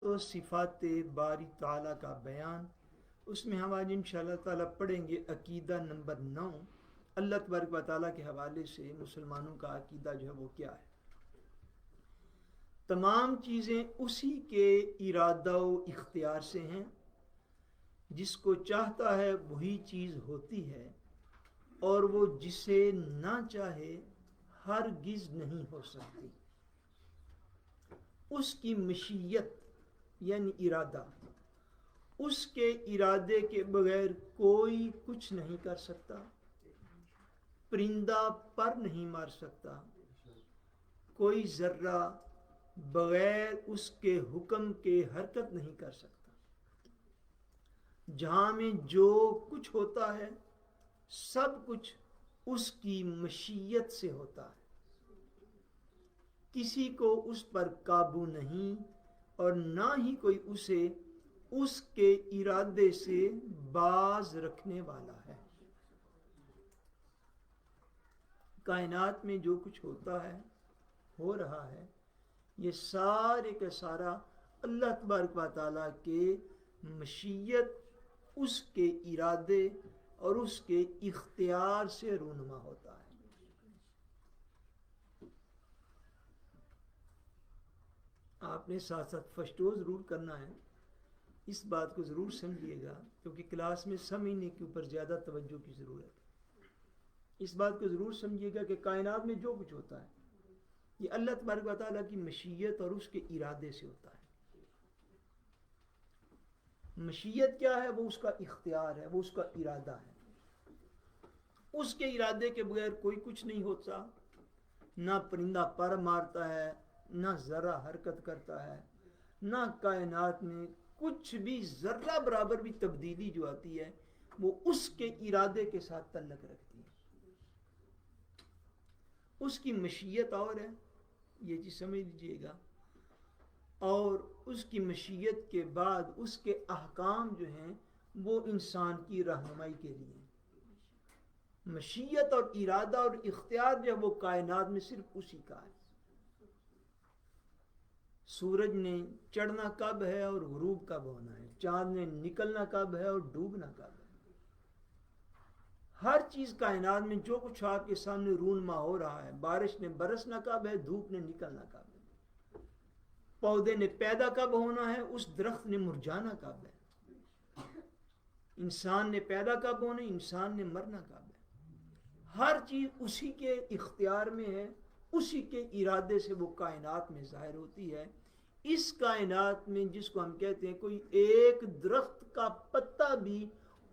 تو صفات باری تعالیٰ کا بیان، اس میں ہم آج انشاءاللہ تعالیٰ پڑھیں گے عقیدہ نمبر 9، اللہ تبارک و تعالیٰ کے حوالے سے مسلمانوں کا عقیدہ جو ہے وہ کیا ہے۔ تمام چیزیں اسی کے ارادہ و اختیار سے ہیں، جس کو چاہتا ہے وہی چیز ہوتی ہے، اور وہ جسے نہ چاہے ہرگز نہیں ہو سکتی۔ اس کی مشیت یعنی ارادہ، اس کے ارادے کے بغیر کوئی کچھ نہیں کر سکتا، پرندہ پر نہیں مار سکتا، کوئی ذرہ بغیر اس کے حکم کے حرکت نہیں کر سکتا۔ جہاں میں جو کچھ ہوتا ہے سب کچھ اس کی مشیت سے ہوتا ہے، کسی کو اس پر قابو نہیں، اور نہ ہی کوئی اسے اس کے ارادے سے باز رکھنے والا ہے۔ کائنات میں جو کچھ ہوتا ہے، ہو رہا ہے، یہ سارے کا سارا اللہ تبارک و تعالیٰ کے مشیت، اس کے ارادے اور اس کے اختیار سے رونما ہوتا ہے۔ آپ نے ساتھ ساتھ فشٹو ضرور کرنا ہے، اس بات کو ضرور سمجھیے گا، کیونکہ کلاس میں سمجھنے کے اوپر زیادہ توجہ کی ضرورت ہے۔ اس بات کو ضرور سمجھیے گا کہ کائنات میں جو کچھ ہوتا ہے یہ اللہ تبارک و تعالیٰ کی مشیت اور اس کے ارادے سے ہوتا ہے۔ مشیت کیا ہے؟ وہ اس کا اختیار ہے، وہ اس کا ارادہ ہے۔ اس کے ارادے کے بغیر کوئی کچھ نہیں ہوتا، نہ پرندہ پر مارتا ہے، نہ ذرہ حرکت کرتا ہے، نہ کائنات میں کچھ بھی ذرہ برابر بھی تبدیلی جو آتی ہے وہ اس کے ارادے کے ساتھ تعلق رکھتی ہے۔ اس کی مشیت اور ہے، یہ چیز سمجھ لیجیے گا، اور اس کی مشیت کے بعد اس کے احکام جو ہیں وہ انسان کی رہنمائی کے لیے۔ مشیت اور ارادہ اور اختیار جو ہے وہ کائنات میں صرف اسی کا ہے۔ سورج نے چڑھنا کب ہے اور غروب کب ہونا ہے، چاند نے نکلنا کب ہے اور ڈوبنا کب ہے۔ ہر چیز کائنات میں جو کچھ آپ کے سامنے رونما ہو رہا ہے، بارش نے برسنا کب ہے، دھوپ نے نکلنا کب ہے، پودے نے پیدا کب ہونا ہے، اس درخت نے مرجانا کب ہے، انسان نے پیدا کب ہونا ہے، انسان نے مرنا کب ہے۔ ہر چیز اسی کے اختیار میں ہے، اسی کے ارادے سے وہ کائنات میں ظاہر ہوتی ہے۔ اس کائنات میں جس کو ہم کہتے ہیں کوئی ایک درخت کا پتا بھی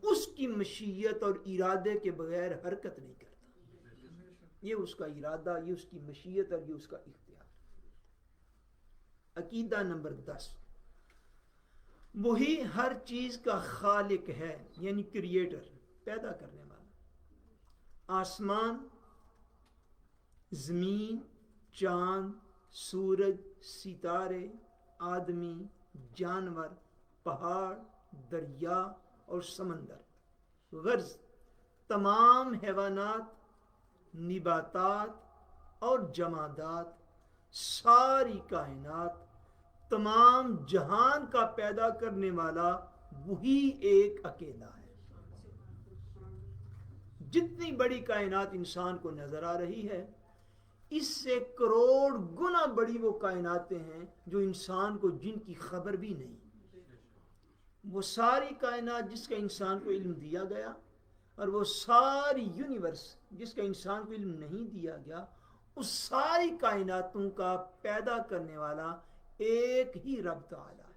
اس کی مشیت اور ارادے کے بغیر حرکت نہیں کرتا۔ یہ اس کا ارادہ، یہ اس کی مشیت اور یہ اس کا اختیار۔ عقیدہ نمبر 10، وہی ہر چیز کا خالق ہے، یعنی کریٹر، پیدا کرنے والا۔ آسمان، زمین، چاند، سورج، ستارے، آدمی، جانور، پہاڑ، دریا اور سمندر، غرض تمام حیوانات، نباتات اور جمادات، ساری کائنات، تمام جہان کا پیدا کرنے والا وہی ایک اکیلا ہے۔ جتنی بڑی کائنات انسان کو نظر آ رہی ہے، اس سے کروڑ گنا بڑی وہ کائناتیں ہیں جو انسان کو جن کی خبر بھی نہیں۔ وہ ساری کائنات جس کا انسان کو علم دیا گیا، اور وہ ساری یونیورس جس کا انسان کو علم نہیں دیا گیا، اس ساری کائناتوں کا پیدا کرنے والا ایک ہی رب تعالی ہے۔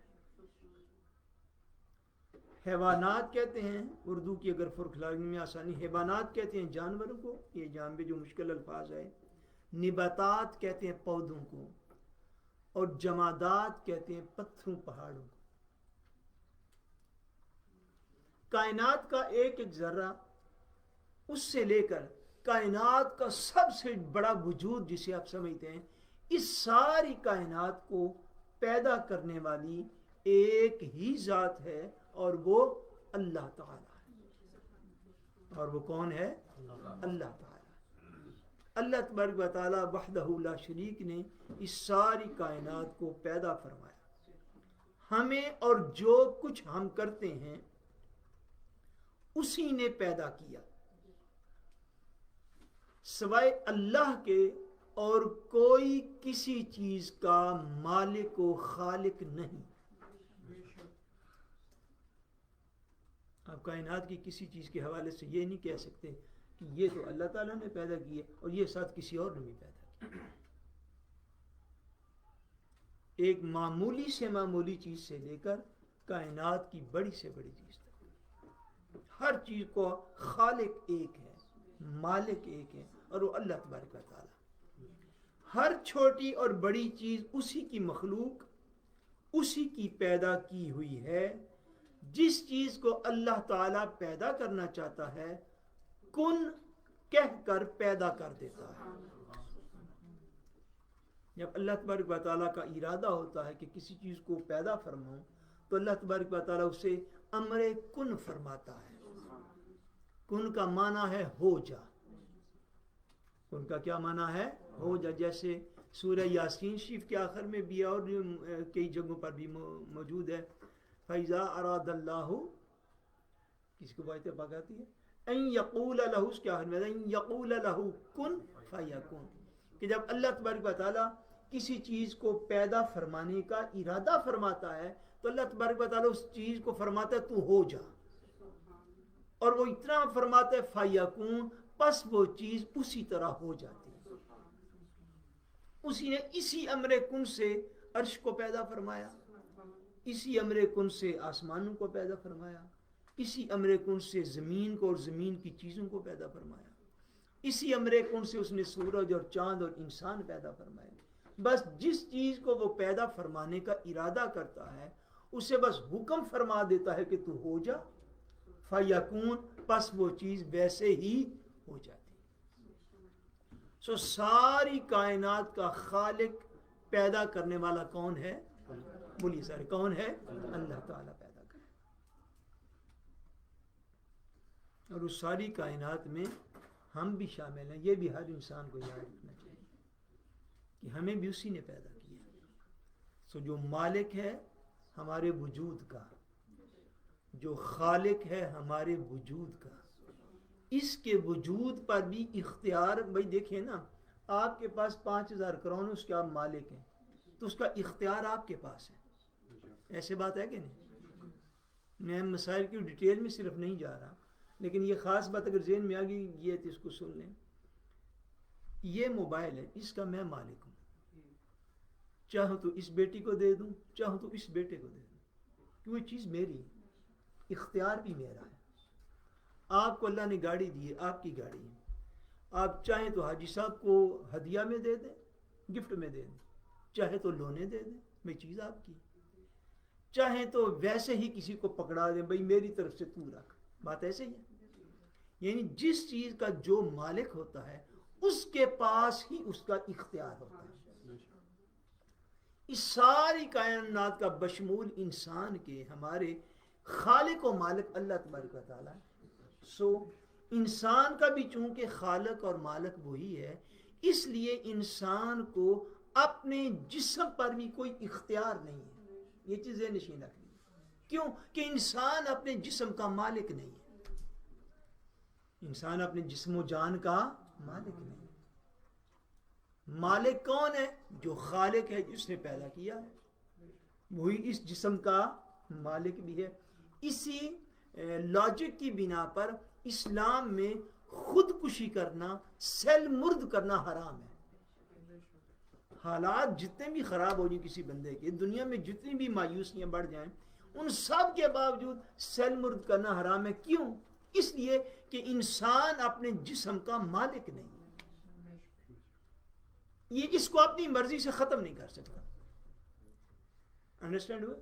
حیوانات کہتے ہیں، اردو کی اگر فرق لانے میں آسانی، حیوانات کہتے ہیں جانوروں کو، یہ جان بھی جو مشکل الفاظ ہے۔ نباتات کہتے ہیں پودوں کو، اور جمادات کہتے ہیں پتھروں پہاڑوں کو۔ کائنات کا ایک ایک ذرہ، اس سے لے کر کائنات کا سب سے بڑا وجود جسے آپ سمجھتے ہیں، اس ساری کائنات کو پیدا کرنے والی ایک ہی ذات ہے، اور وہ اللہ تعالی ہے۔ اور وہ کون ہے؟ اللہ تعالی۔ اللہ تبارک و تعالی وحدہ لا شریک نے اس ساری کائنات کو پیدا فرمایا۔ ہمیں اور جو کچھ ہم کرتے ہیں اسی نے پیدا کیا، سوائے اللہ کے اور کوئی کسی چیز کا مالک و خالق نہیں۔ آپ کائنات کی کسی چیز کے حوالے سے یہ نہیں کہہ سکتے کہ یہ تو اللہ تعالیٰ نے پیدا کی ہے اور یہ ساتھ کسی اور نے بھی پیدا کیا۔ ایک معمولی سے معمولی چیز سے لے کر کائنات کی بڑی سے بڑی چیز تک ہر چیز کو خالق ایک ہے، مالک ایک ہے، اور وہ اللہ تبارک و تعالیٰ۔ ہر چھوٹی اور بڑی چیز اسی کی مخلوق، اسی کی پیدا کی ہوئی ہے۔ جس چیز کو اللہ تعالیٰ پیدا کرنا چاہتا ہے کن کہہ کر پیدا کر دیتا ہے۔ جب اللہ تبارک و تعالیٰ کا ارادہ ہوتا ہے کہ کسی چیز کو پیدا فرماؤں تو اللہ تبارک و تعالیٰ اسے امر کن فرماتا ہے۔ کن کا معنی ہے ہو جا۔ کن کا کیا معنی ہے؟ ہو جا۔ جیسے سورہ یاسین شریف کے آخر میں بھی اور کئی جگہوں پر بھی موجود ہے، فَإِذَا أَرَادَ اللَّهُ، کسی کو بات پاک آتی ہے، اَن يَقُولَ لَهُ، اس کے آخر میں اَن يَقُولَ لَهُ کن فَيَكُن، کہ جب اللہ تبارک و تعالیٰ کسی چیز کو پیدا فرمانے کا ارادہ فرماتا ہے تو اللہ تبارک و تعالیٰ اس چیز کو فرماتا ہے تو ہو جا، اور وہ اتنا فرماتا ہے فَيَكُن، پس وہ چیز اسی طرح ہو جاتی ہے۔ اسی نے اسی امر کن سے عرش کو پیدا فرمایا، اسی امر کن سے آسمانوں کو پیدا فرمایا، اسی امر کن سے زمین کو اور زمین کی چیزوں کو پیدا فرمایا، اسی امر کن سے اس نے سورج اور چاند اور انسان پیدا فرمائے۔ بس جس چیز کو وہ پیدا فرمانے کا ارادہ کرتا ہے اسے بس حکم فرما دیتا ہے کہ تو ہو جا، فَيَكُن، پس وہ چیز ویسے ہی ہو جاتی۔ سو ساری کائنات کا خالق، پیدا کرنے والا کون ہے؟ بولیے سارے، کون ہے؟ اللہ تعالیٰ پیدا کرے۔ اور اس ساری کائنات میں ہم بھی شامل ہیں۔ یہ بھی ہر انسان کو یاد رکھنا چاہیے کہ ہمیں بھی اسی نے پیدا کیا۔ سو جو مالک ہے ہمارے وجود کا، جو خالق ہے ہمارے وجود کا، اس کے وجود پر بھی اختیار، بھائی دیکھیں نا، آپ کے پاس 5000 کروڑ، اس کے آپ مالک ہیں تو اس کا اختیار آپ کے پاس ہے۔ ایسے بات ہے کہ نہیں؟ میں مسائل کی ڈیٹیل میں صرف نہیں جا رہا، لیکن یہ خاص بات اگر ذہن میں آ گئی یہ تو اس کو سن لیں۔ یہ موبائل ہے، اس کا میں مالک ہوں، چاہوں تو اس بیٹی کو دے دوں، چاہوں تو اس بیٹے کو دے دوں، کہ وہ چیز میری ہے، اختیار بھی میرا ہے۔ آپ کو اللہ نے گاڑی دی ہے، آپ کی گاڑی ہے، آپ چاہیں تو حاجی صاحب کو ہدیہ میں دے دیں، گفٹ میں دے دیں، چاہے تو لونے دے دیں، میں چیز آپ کی، چاہیں تو ویسے ہی کسی کو پکڑا دیں، بھائی میری طرف سے تو رکھ، بات ایسے ہی ہے۔ یعنی جس چیز کا جو مالک ہوتا ہے اس کے پاس ہی اس کا اختیار ہوتا ہے۔ اس ساری کائنات کا بشمول انسان کے ہمارے خالق و مالک اللہ تبارک و تعالیٰ۔ سو انسان کا بھی چونکہ خالق اور مالک وہی ہے، اس لیے انسان کو اپنے جسم پر بھی کوئی اختیار نہیں ہے۔ یہ چیزیں نشین رکھنی، کیوں کہ انسان اپنے جسم کا مالک نہیں ہے، انسان اپنے جسم و جان کا مالک نہیں۔ مالک کون ہے؟ جو خالق ہے، جس نے پیدا کیا ہے، وہی اس جسم کا مالک بھی ہے۔ اسی لاجک کی بنا پر اسلام میں خودکشی کرنا، سیل مرد کرنا حرام ہے۔ حالات جتنے بھی خراب ہو جائیں کسی بندے کے، دنیا میں جتنی بھی مایوسیاں بڑھ جائیں، ان سب کے باوجود سیل مرد کرنا حرام ہے۔ کیوں؟ اس لیے کہ انسان اپنے جسم کا مالک نہیں، یہ اس کو اپنی مرضی سے ختم نہیں کر سکتا۔ انڈرسٹینڈ ہوا؟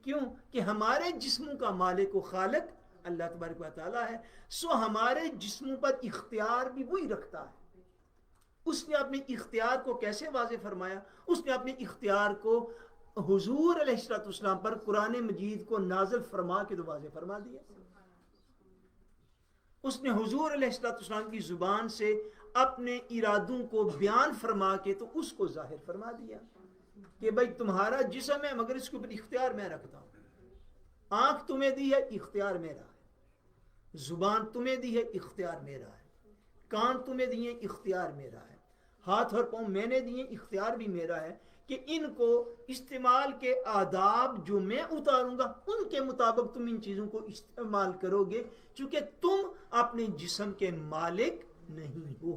کیوں کہ ہمارے جسموں کا مالک و خالق اللہ تبارک و تعالیٰ ہے۔ سو ہمارے جسموں پر اختیار بھی وہی رکھتا ہے۔ اس نے اپنے اختیار کو کیسے واضح فرمایا؟ اس نے اپنے اختیار کو حضور علیہ السلام پر قرآن مجید کو نازل فرما کے تو واضح فرما دیا۔ اس نے حضور علیہ السلام کی زبان سے اپنے ارادوں کو بیان فرما کے تو اس کو ظاہر فرما دیا۔ کہ بھائی تمہارا جسم ہے مگر اس کے اوپر اختیار میں رکھتا ہوں. آنکھ تمہیں دی ہے اختیار میرا ہے, زبان تمہیں دی ہے اختیار میرا ہے, کان تمہیں دیے اختیار میرا ہے, ہاتھ اور پاؤں میں نے دیے اختیار بھی میرا ہے کہ ان کو استعمال کے آداب جو میں اتاروں گا ان کے مطابق تم ان چیزوں کو استعمال کرو گے, چونکہ تم اپنے جسم کے مالک نہیں ہو.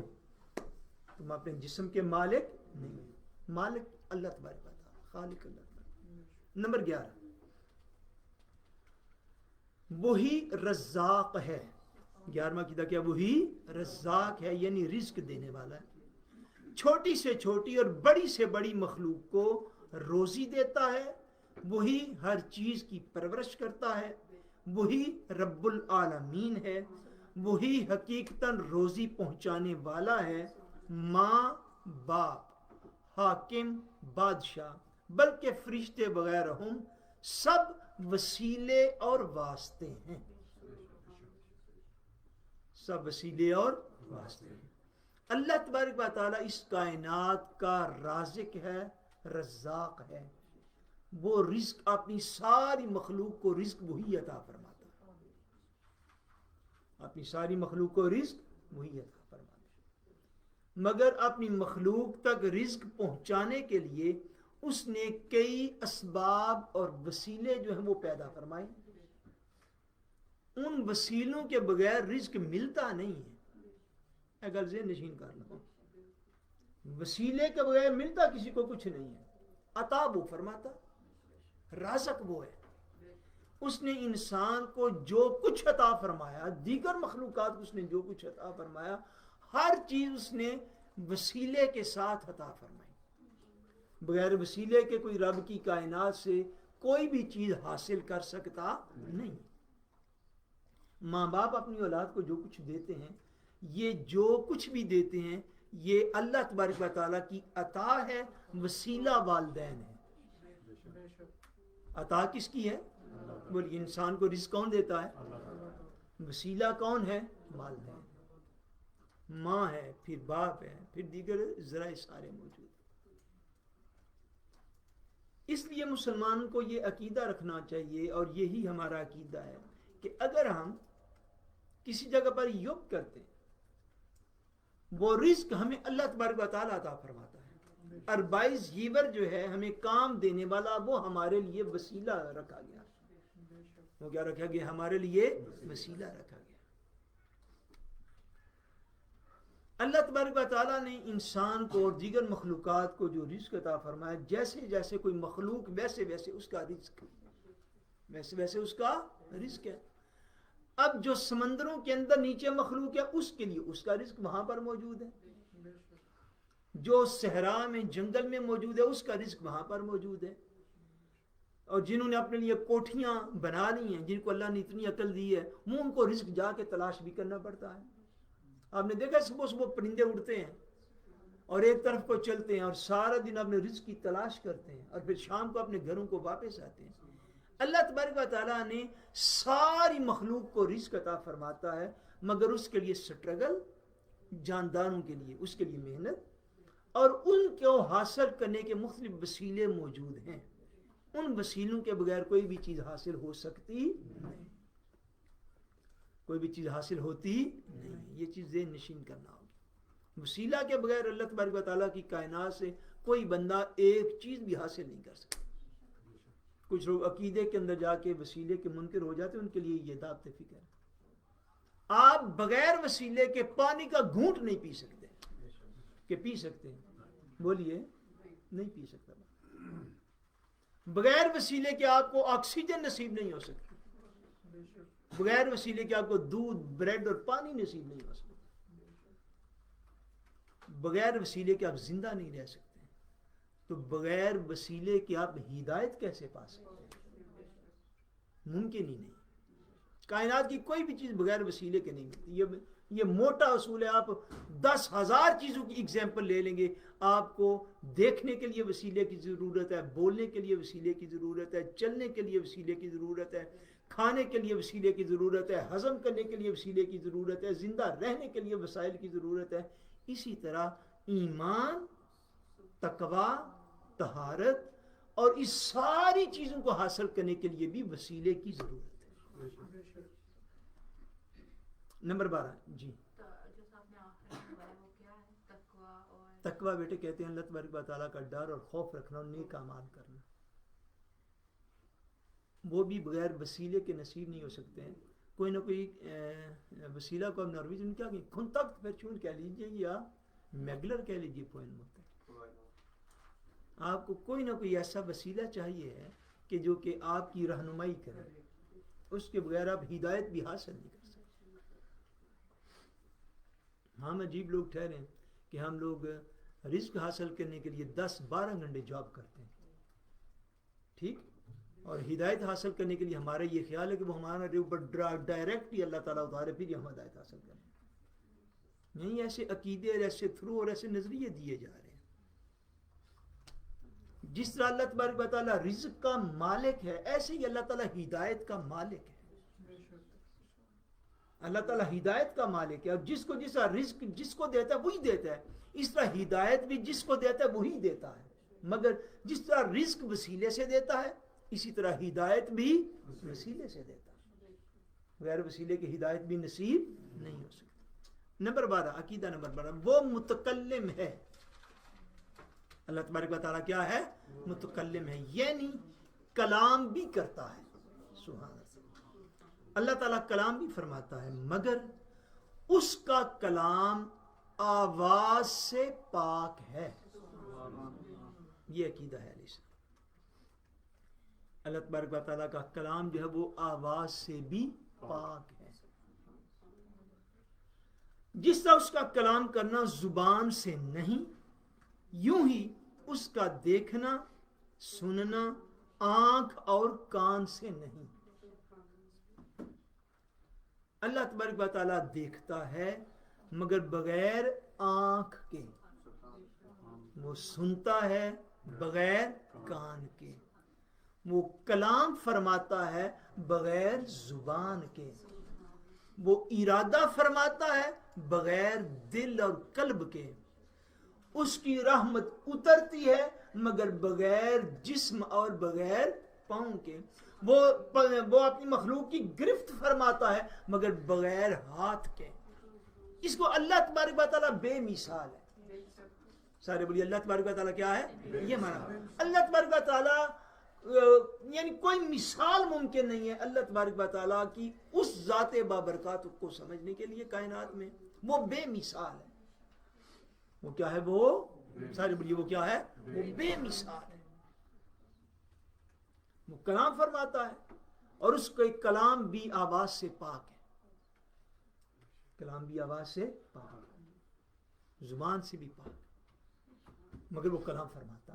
تم اپنے جسم کے مالک نہیں ہو. مالک اللہ تبارک و تعالی, خالق اللہ تبارک. نمبر 11, وہی رزاق ہے. 11واں عقیدہ کیا؟ وہی رزاق ہے, یعنی رزق دینے والا ہے. چھوٹی سے چھوٹی اور بڑی سے بڑی مخلوق کو روزی دیتا ہے, وہی ہر چیز کی پرورش کرتا ہے, وہی رب العالمین ہے, وہی حقیقتاً روزی پہنچانے والا ہے. ماں باپ, حاکم, بادشاہ, بلکہ فرشتے وغیرہ ہم سب وسیلے اور واسطے ہیں. سب وسیلے اور واسطے ہیں. اللہ تبارک و تعالیٰ اس کائنات کا رازق ہے, رزاق ہے. وہ رزق اپنی ساری مخلوق کو رزق وہی عطا فرماتا ہے. اپنی ساری مخلوق کو رزق وہی عطا فرماتا ہے, مگر اپنی مخلوق تک رزق پہنچانے کے لیے اس نے کئی اسباب اور وسیلے جو ہیں وہ پیدا فرمائے. ان وسیلوں کے بغیر رزق ملتا نہیں ہے. اگر ذہن نشین کر لو, وسیلے کے بغیر ملتا کسی کو کچھ نہیں ہے. عطا وہ فرماتا, رازق وہ ہے. اس نے انسان کو جو کچھ عطا فرمایا, دیگر مخلوقات کو اس نے جو کچھ عطا فرمایا, ہر چیز اس نے وسیلے کے ساتھ عطا فرمائی. بغیر وسیلے کے کوئی رب کی کائنات سے کوئی بھی چیز حاصل کر سکتا نہیں. ماں باپ اپنی اولاد کو جو کچھ دیتے ہیں, یہ جو کچھ بھی دیتے ہیں یہ اللہ تبارک و تعالیٰ کی عطا ہے, وسیلہ والدین ہے. عطا کس کی ہے؟ بولیے, انسان کو رزق کون دیتا ہے؟ وسیلہ کون ہے؟ والدین. ماں ہے, پھر باپ ہے, پھر دیگر ذرائع سارے موجود. اس لیے مسلمان کو یہ عقیدہ رکھنا چاہیے, اور یہی ہمارا عقیدہ ہے کہ اگر ہم کسی جگہ پر یوگ کرتے ہیں, وہ رزق ہمیں اللہ تبارک و تعالیٰ عطا فرماتا ہے. اور باعث گیور جو ہے ہمیں کام دینے والا, وہ ہمارے لیے وسیلہ رکھا گیا. وہ کیا رکھا گیا؟ ہمارے لیے وسیلہ رکھا گیا. اللہ تبارک و تعالیٰ نے انسان کو اور دیگر مخلوقات کو جو رزق عطا فرمایا, جیسے جیسے کوئی مخلوق ویسے ویسے اس کا رزق, ویسے ویسے اس کا رزق ہے. اب جو سمندروں کے اندر نیچے مخلوق ہے, اس کے لیے اس کا رزق وہاں پر موجود ہے. جو صحرا میں جنگل میں موجود ہے, اس کا رزق وہاں پر موجود ہے. اور جنہوں نے اپنے لیے کوٹھیاں بنا لی ہیں, جن کو اللہ نے اتنی عقل دی ہے, وہ ان کو رزق جا کے تلاش بھی کرنا پڑتا ہے. آپ نے دیکھا صبح صبح پرندے اڑتے ہیں اور ایک طرف کو چلتے ہیں, اور سارا دن اپنے رزق کی تلاش کرتے ہیں, اور پھر شام کو اپنے گھروں کو واپس آتے ہیں. اللہ تبارک و تعالیٰ نے ساری مخلوق کو رزق عطا فرماتا ہے, مگر اس کے لیے سٹرگل, جانداروں کے لیے اس کے لیے محنت, اور ان کو حاصل کرنے کے مختلف وسیلے موجود ہیں. ان وسیلوں کے بغیر کوئی بھی چیز حاصل ہو سکتی نہیں, کوئی بھی چیز حاصل ہوتی نہیں. یہ چیز ذہن نشین کرنا ہوگی. وسیلہ کے بغیر اللہ تبارک و تعالیٰ کی کائنات سے کوئی بندہ ایک چیز بھی حاصل نہیں کر سکتا. کچھ لوگ عقیدے کے اندر جا کے وسیلے کے منکر ہو جاتے ہیں, ان کے لیے یہ دعوت فکر ہے. آپ بغیر وسیلے کے پانی کا گھونٹ نہیں پی سکتے. کہ پی سکتے ہیں؟ بولیے, نہیں پی سکتا. بغیر وسیلے کے آپ کو آکسیجن نصیب نہیں ہو سکتی. بغیر وسیلے کے آپ کو دودھ, بریڈ اور پانی نصیب نہیں ہو سکتا. بغیر وسیلے کے آپ زندہ نہیں رہ سکتے. تو بغیر وسیلے کے آپ ہدایت کیسے پا سکتے ہیں؟ ممکن ہی نہیں. کائنات کی کوئی بھی چیز بغیر وسیلے کے نہیں ملتی. یہ موٹا اصول ہے. آپ 10,000 چیزوں کی اگزامپل لے لیں گے, آپ کو دیکھنے کے لیے وسیلے کی ضرورت ہے, بولنے کے لیے وسیلے کی ضرورت ہے, چلنے کے لیے وسیلے کی ضرورت ہے, کھانے کے لیے وسیلے کی ضرورت ہے, ہضم کرنے کے لیے وسیلے کی ضرورت ہے, زندہ رہنے کے لیے وسائل کی ضرورت ہے. اسی طرح ایمان, تقوی, طہارت اور اس ساری چیزوں کو حاصل کرنے کے لیے بھی وسیلے کی ضرورت ہے. نمبر 12 جی تقویٰ بیٹے کہتے ہیں اللہ تبارک و تعالیٰ کا ڈر اور خوف رکھنا اور نیک اعمال کرنا. وہ بھی بغیر وسیلے کے نصیب نہیں ہو سکتے ہیں. کوئی نہ کوئی وسیلہ کو نارویج میں کیا کہیں کنتاکت پرچون کہہ لیجیے یا میگلر کہہ لیجیے پوائنٹ مکتا. آپ کو کوئی نہ کوئی ایسا وسیلہ چاہیے ہے کہ جو کہ آپ کی رہنمائی کرے. اس کے بغیر آپ ہدایت بھی حاصل نہیں کر سکتے. ہم عجیب لوگ ٹھہرے ہیں کہ ہم لوگ رزق حاصل کرنے کے لیے 10-12 گھنٹے جاب کرتے ہیں, ٹھیک, اور ہدایت حاصل کرنے کے لیے ہمارا یہ خیال ہے کہ وہ ہمارے اوپر ڈائریکٹ ہی اللہ تعالیٰ اتارے پھر ہم ہدایت حاصل کریں. نہیں, ایسے عقیدے اور ایسے تھرو اور ایسے نظریے دیے جا رہے ہیں. جس طرح اللہ تبارک و تعالیٰ رزق کا مالک ہے ایسے ہی اللہ تعالیٰ ہدایت کا مالک ہے. اللہ تعالیٰ ہدایت کا مالک ہے, اور جس کو جس طرح رزق جس کو دیتا ہے وہی دیتا ہے, اس طرح ہدایت بھی جس کو دیتا ہے وہی دیتا ہے. مگر جس طرح رزق وسیلے سے دیتا ہے اسی طرح ہدایت بھی وسیلے سے دیتا ہے. غیر وسیلے کی ہدایت بھی نصیب نہیں ہو سکتی. نمبر 12 عقیدہ نمبر 12 وہ متکلم ہے. اللہ تبارک و تعالیٰ کیا ہے؟ متکلم ہے, یعنی کلام بھی کرتا ہے. سبحان اللہ. اللہ تعالیٰ کلام بھی فرماتا ہے مگر اس کا کلام آواز سے پاک ہے. یہ عقیدہ ہے اللہ تبارک و تعالیٰ کا کلام جو ہے وہ آواز سے بھی پاک ہے. جس طرح اس کا کلام کرنا زبان سے نہیں, یوں ہی اس کا دیکھنا سننا آنکھ اور کان سے نہیں. اللہ تبارک و تعالیٰ دیکھتا ہے مگر بغیر آنکھ کے, وہ سنتا ہے بغیر کان کے, وہ کلام فرماتا ہے بغیر زبان کے, وہ ارادہ فرماتا ہے بغیر دل اور قلب کے. اس کی رحمت اترتی ہے مگر بغیر جسم اور بغیر پاؤں کے. وہ اپنی مخلوق کی گرفت فرماتا ہے مگر بغیر ہاتھ کے. اس کو اللہ تبارک و تعالیٰ بے مثال ہے. سارے بولیے اللہ تبارک و تعالیٰ کیا ہے؟ یہ مانا اللہ تبارک و تعالیٰ یعنی کوئی مثال ممکن نہیں ہے اللہ تبارک و تعالیٰ کی اس ذات بابرکات کو سمجھنے کے لیے کائنات میں. وہ بے مثال ہے. وہ کیا ہے؟ وہ سارے بولیے وہ کیا ہے؟ وہ بے مثال ہے. وہ کلام فرماتا ہے اور اس کا کلام بھی آواز سے پاک ہے. کلام بھی آواز سے پاک ہے, زبان سے بھی پاک, مگر وہ کلام فرماتا.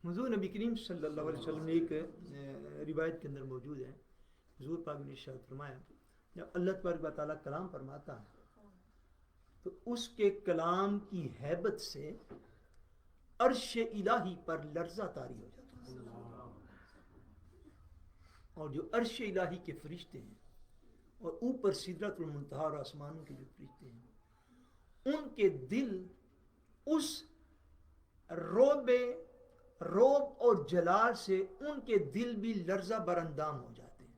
حضور نبی کریم صلی اللہ علیہ وسلم نے ایک روایت کے اندر موجود ہے, حضور پاک نے ارشاد فرمایا جب اللہ تبارک و تعالیٰ کلام فرماتا ہے تو اس کے کلام کی ہیبت سے عرش الہی پر لرزہ طاری ہو جاتا ہے. اور جو عرش الہی کے فرشتے ہیں اور اوپر سدرۃ المنتہا اور آسمانوں کے جو فرشتے ہیں ان کے دل اس روب اور جلال سے ان کے دل بھی لرزہ براندام ہو جاتے ہیں.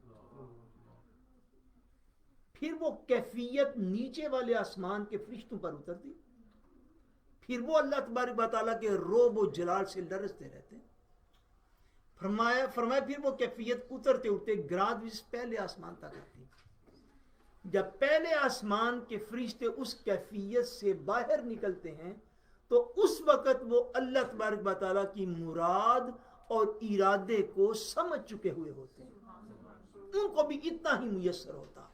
پھر وہ کیفیت نیچے والے آسمان کے فرشتوں پر اترتی, پھر وہ اللہ تبارک و تعالیٰ کے روب و جلال سے لرزتے رہتے ہیں. فرمایا پھر وہ کیفیت اترتے اٹھتے گرادویز پہلے آسمان تک آتی. جب پہلے آسمان کے فرشتے اس کیفیت سے باہر نکلتے ہیں تو اس وقت وہ اللہ تبارک و تعالیٰ کی مراد اور ارادے کو سمجھ چکے ہوئے ہوتے ہیں. ان کو بھی اتنا ہی میسر ہوتا ہے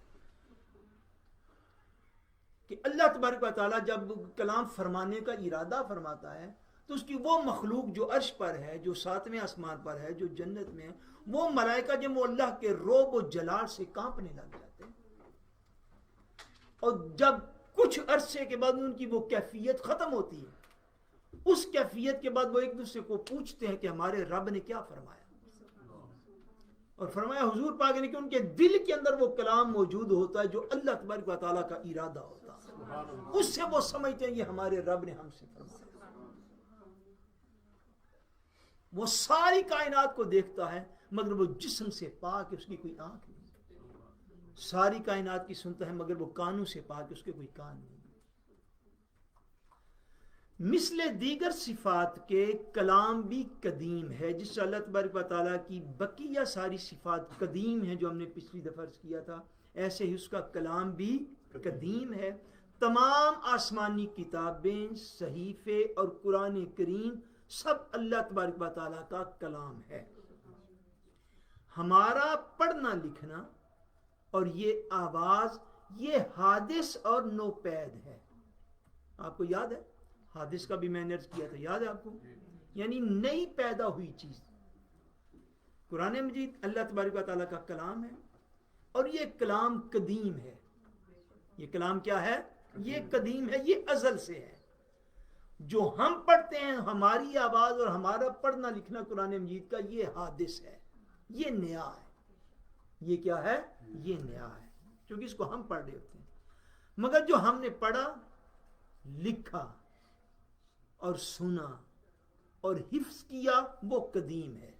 کہ اللہ تبارک و تعالیٰ جب کلام فرمانے کا ارادہ فرماتا ہے تو اس کی وہ مخلوق جو عرش پر ہے, جو 7ویں آسمان پر ہے, جو جنت میں ہے, وہ ملائکہ جب وہ اللہ کے روب و جلال سے کانپنے لگ جاتے ہیں. اور جب کچھ عرصے کے بعد ان کی وہ کیفیت ختم ہوتی ہے, اس کیفیت کے بعد وہ ایک دوسرے کو پوچھتے ہیں کہ ہمارے رب نے کیا فرمایا. اور فرمایا حضور پاک نے کہ ان کے دل کے اندر وہ کلام موجود ہوتا ہے جو اللہ تبارک و تعالیٰ کا ارادہ ہوتا ہے. اس سے وہ سمجھتے ہیں یہ ہمارے رب نے ہم سے فرمایا. وہ ساری کائنات کو دیکھتا ہے مگر وہ جسم سے پاک ہے, اس کی کوئی آنکھ نہیں. ساری کائنات کی سنتا ہے مگر وہ کانوں سے پاک ہے, اس کے کوئی کان نہیں. مثل دیگر صفات کے کلام بھی قدیم ہے, جس سے اللہ تبارک و تعالیٰ کی بقیہ ساری صفات قدیم ہیں جو ہم نے پچھلی دفعہ عرض کیا تھا, ایسے ہی اس کا کلام بھی قدیم ہے. تمام آسمانی کتابیں, صحیفے اور قرآن کریم سب اللہ تبارک و تعالیٰ کا کلام ہے. ہمارا پڑھنا لکھنا اور یہ آواز یہ حادث اور نوپید ہے. آپ کو یاد ہے حادث کا بھی میں نے عرض کیا تھا, یاد ہے آپ کو؟ یعنی نئی پیدا ہوئی چیز. قرآن مجید اللہ تبارک و تعالیٰ کا کلام ہے اور یہ کلام قدیم ہے. یہ کلام کیا ہے؟ یہ قدیم ہے, یہ ازل سے ہے. جو ہم پڑھتے ہیں ہماری آواز اور ہمارا پڑھنا لکھنا قرآن مجید کا یہ حادث ہے, یہ نیا ہے. یہ کیا ہے؟ یہ نیا ہے کیونکہ اس کو ہم پڑھ رہے ہوتے ہیں. مگر جو ہم نے پڑھا, لکھا اور سنا اور حفظ کیا وہ قدیم ہے.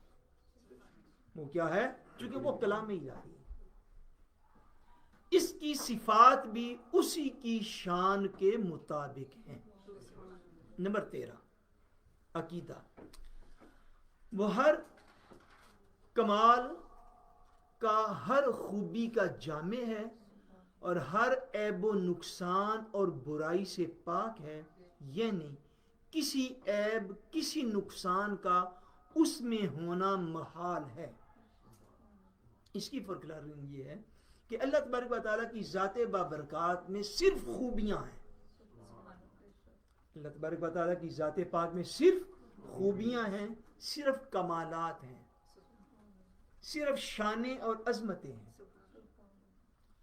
وہ کیا ہے؟ چونکہ وہ کلام الہی ہے. اس کی صفات بھی اسی کی شان کے مطابق ہیں. نمبر 13 عقیدہ. وہ ہر کمال کا, ہر خوبی کا جامع ہے اور ہر عیب و نقصان اور برائی سے پاک ہے. یعنی کسی عیب کسی نقصان کا اس میں ہونا محال ہے. اس کی فرقلارنگ یہ ہے کہ اللہ تبارک و تعالیٰ کی ذات بابرکات میں صرف خوبیاں ہیں. اللہ تبارک و تعالیٰ کی ذات پاک میں صرف خوبیاں ہیں, صرف کمالات ہیں, صرف شانیں اور عظمتیں ہیں.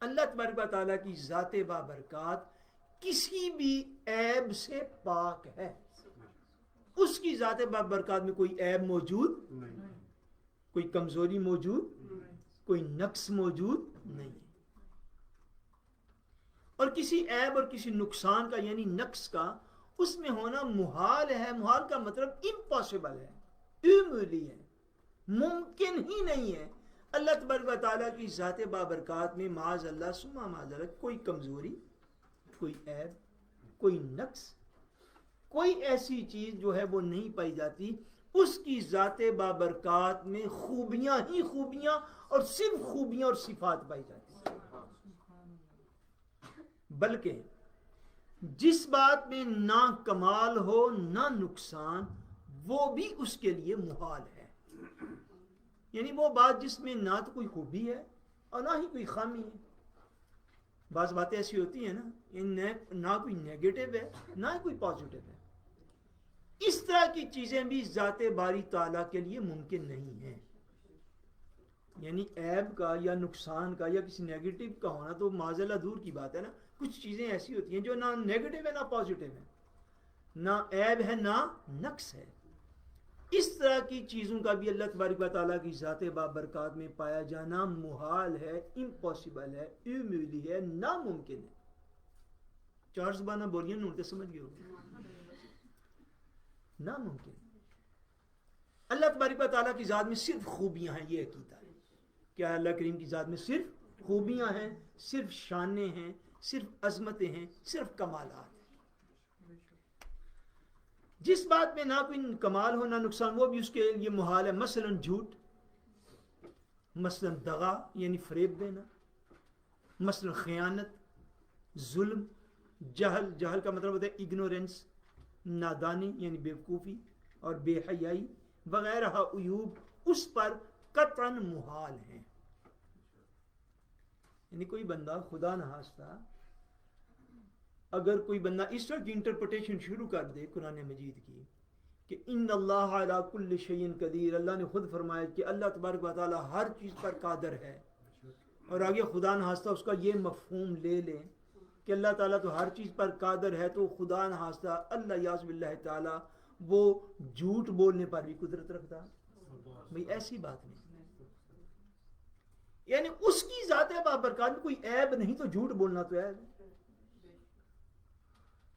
اللہ تبارک و تعالیٰ کی ذات بابرکات کسی بھی عیب سے پاک ہے. اس کی ذات بابرکات میں کوئی عیب موجود نہیں, کوئی کمزوری موجود, کوئی نقص موجود نہیں. اور کسی عیب اور کسی نقصان کا یعنی نقص کا اس میں ہونا محال ہے. محال کا مطلب امپاسبل ہے, امولی ہے, ممکن ہی نہیں ہے. اللہ تبارک و تعالیٰ کی ذات بابرکات میں معاذ اللہ ثم معاذ اللہ کوئی کمزوری, کوئی عیب, کوئی نقص, کوئی ایسی چیز جو ہے وہ نہیں پائی جاتی. اس کی ذات بابرکات میں خوبیاں ہی خوبیاں اور صرف خوبیاں اور صفات پائی جاتی. بلکہ جس بات میں نہ کمال ہو نہ نقصان وہ بھی اس کے لیے محال ہے. یعنی وہ بات جس میں نہ تو کوئی خوبی ہے اور نہ ہی کوئی خامی ہے. بعض باتیں ایسی ہوتی ہیں نا, نہ کوئی نیگیٹو ہے نہ ہی کوئی پازیٹو ہے. اس طرح کی چیزیں بھی ذات باری تعالیٰ کے لیے ممکن نہیں ہیں. یعنی عیب کا یا نقصان کا یا کسی نیگیٹو کا ہونا تو معذلہ دور کی بات ہے نا. کچھ چیزیں ایسی ہوتی ہیں جو نہ نیگیٹو ہے نہ پازیٹو ہے, نہ عیب ہے نہ نقص ہے. اس طرح کی چیزوں کا بھی اللہ تبارک و تعالیٰ کی ذات بابرکات میں پایا جانا محال ہے, امپاسبل ہے, امولی ہے, ناممکن ہے. چار زبانہ بولیاں نوٹے سمجھ گئے ہوگے, ناممکن. اللہ تبارک و تعالیٰ کی ذات میں صرف خوبیاں ہیں, یہ عقیدہ ہے. کیا اللہ کریم کی ذات میں صرف خوبیاں ہیں, صرف شانیں ہیں, صرف عظمتیں ہیں, صرف کمالات ہیں. جس بات میں نہ کوئی کمال ہو نہ نقصان وہ بھی اس کے لیے محال ہے. مثلا جھوٹ, مثلا دغا یعنی فریب دینا, مثلا خیانت, ظلم, جہل, جہل کا مطلب ہوتا ہے اگنورینس, نادانی یعنی بیوقوفی اور بے حیائی وغیرہ عیوب اس پر قطعاً محال ہیں. یعنی کوئی بندہ خدا نخواستہ اگر کوئی بندہ اس طرح کی انٹرپریٹیشن شروع کر دے قرآن مجید کی کہ ان اللہ علی کل شیء قدیر, اللہ نے خود فرمایا کہ اللہ تبارک و تعالی ہر چیز پر قادر ہے, اور آگے خدا نخواستہ اس کا یہ مفہوم لے لیں کہ اللہ تعالیٰ تو ہر چیز پر قادر ہے, تو خدا نخواستہ اللہ یعوذ باللہ تعالیٰ وہ جھوٹ بولنے پر بھی قدرت رکھتا. بھئی ایسی بات نہیں. یعنی اس کی ذات بابرکات میں کوئی عیب نہیں تو جھوٹ بولنا تو عیب ہے.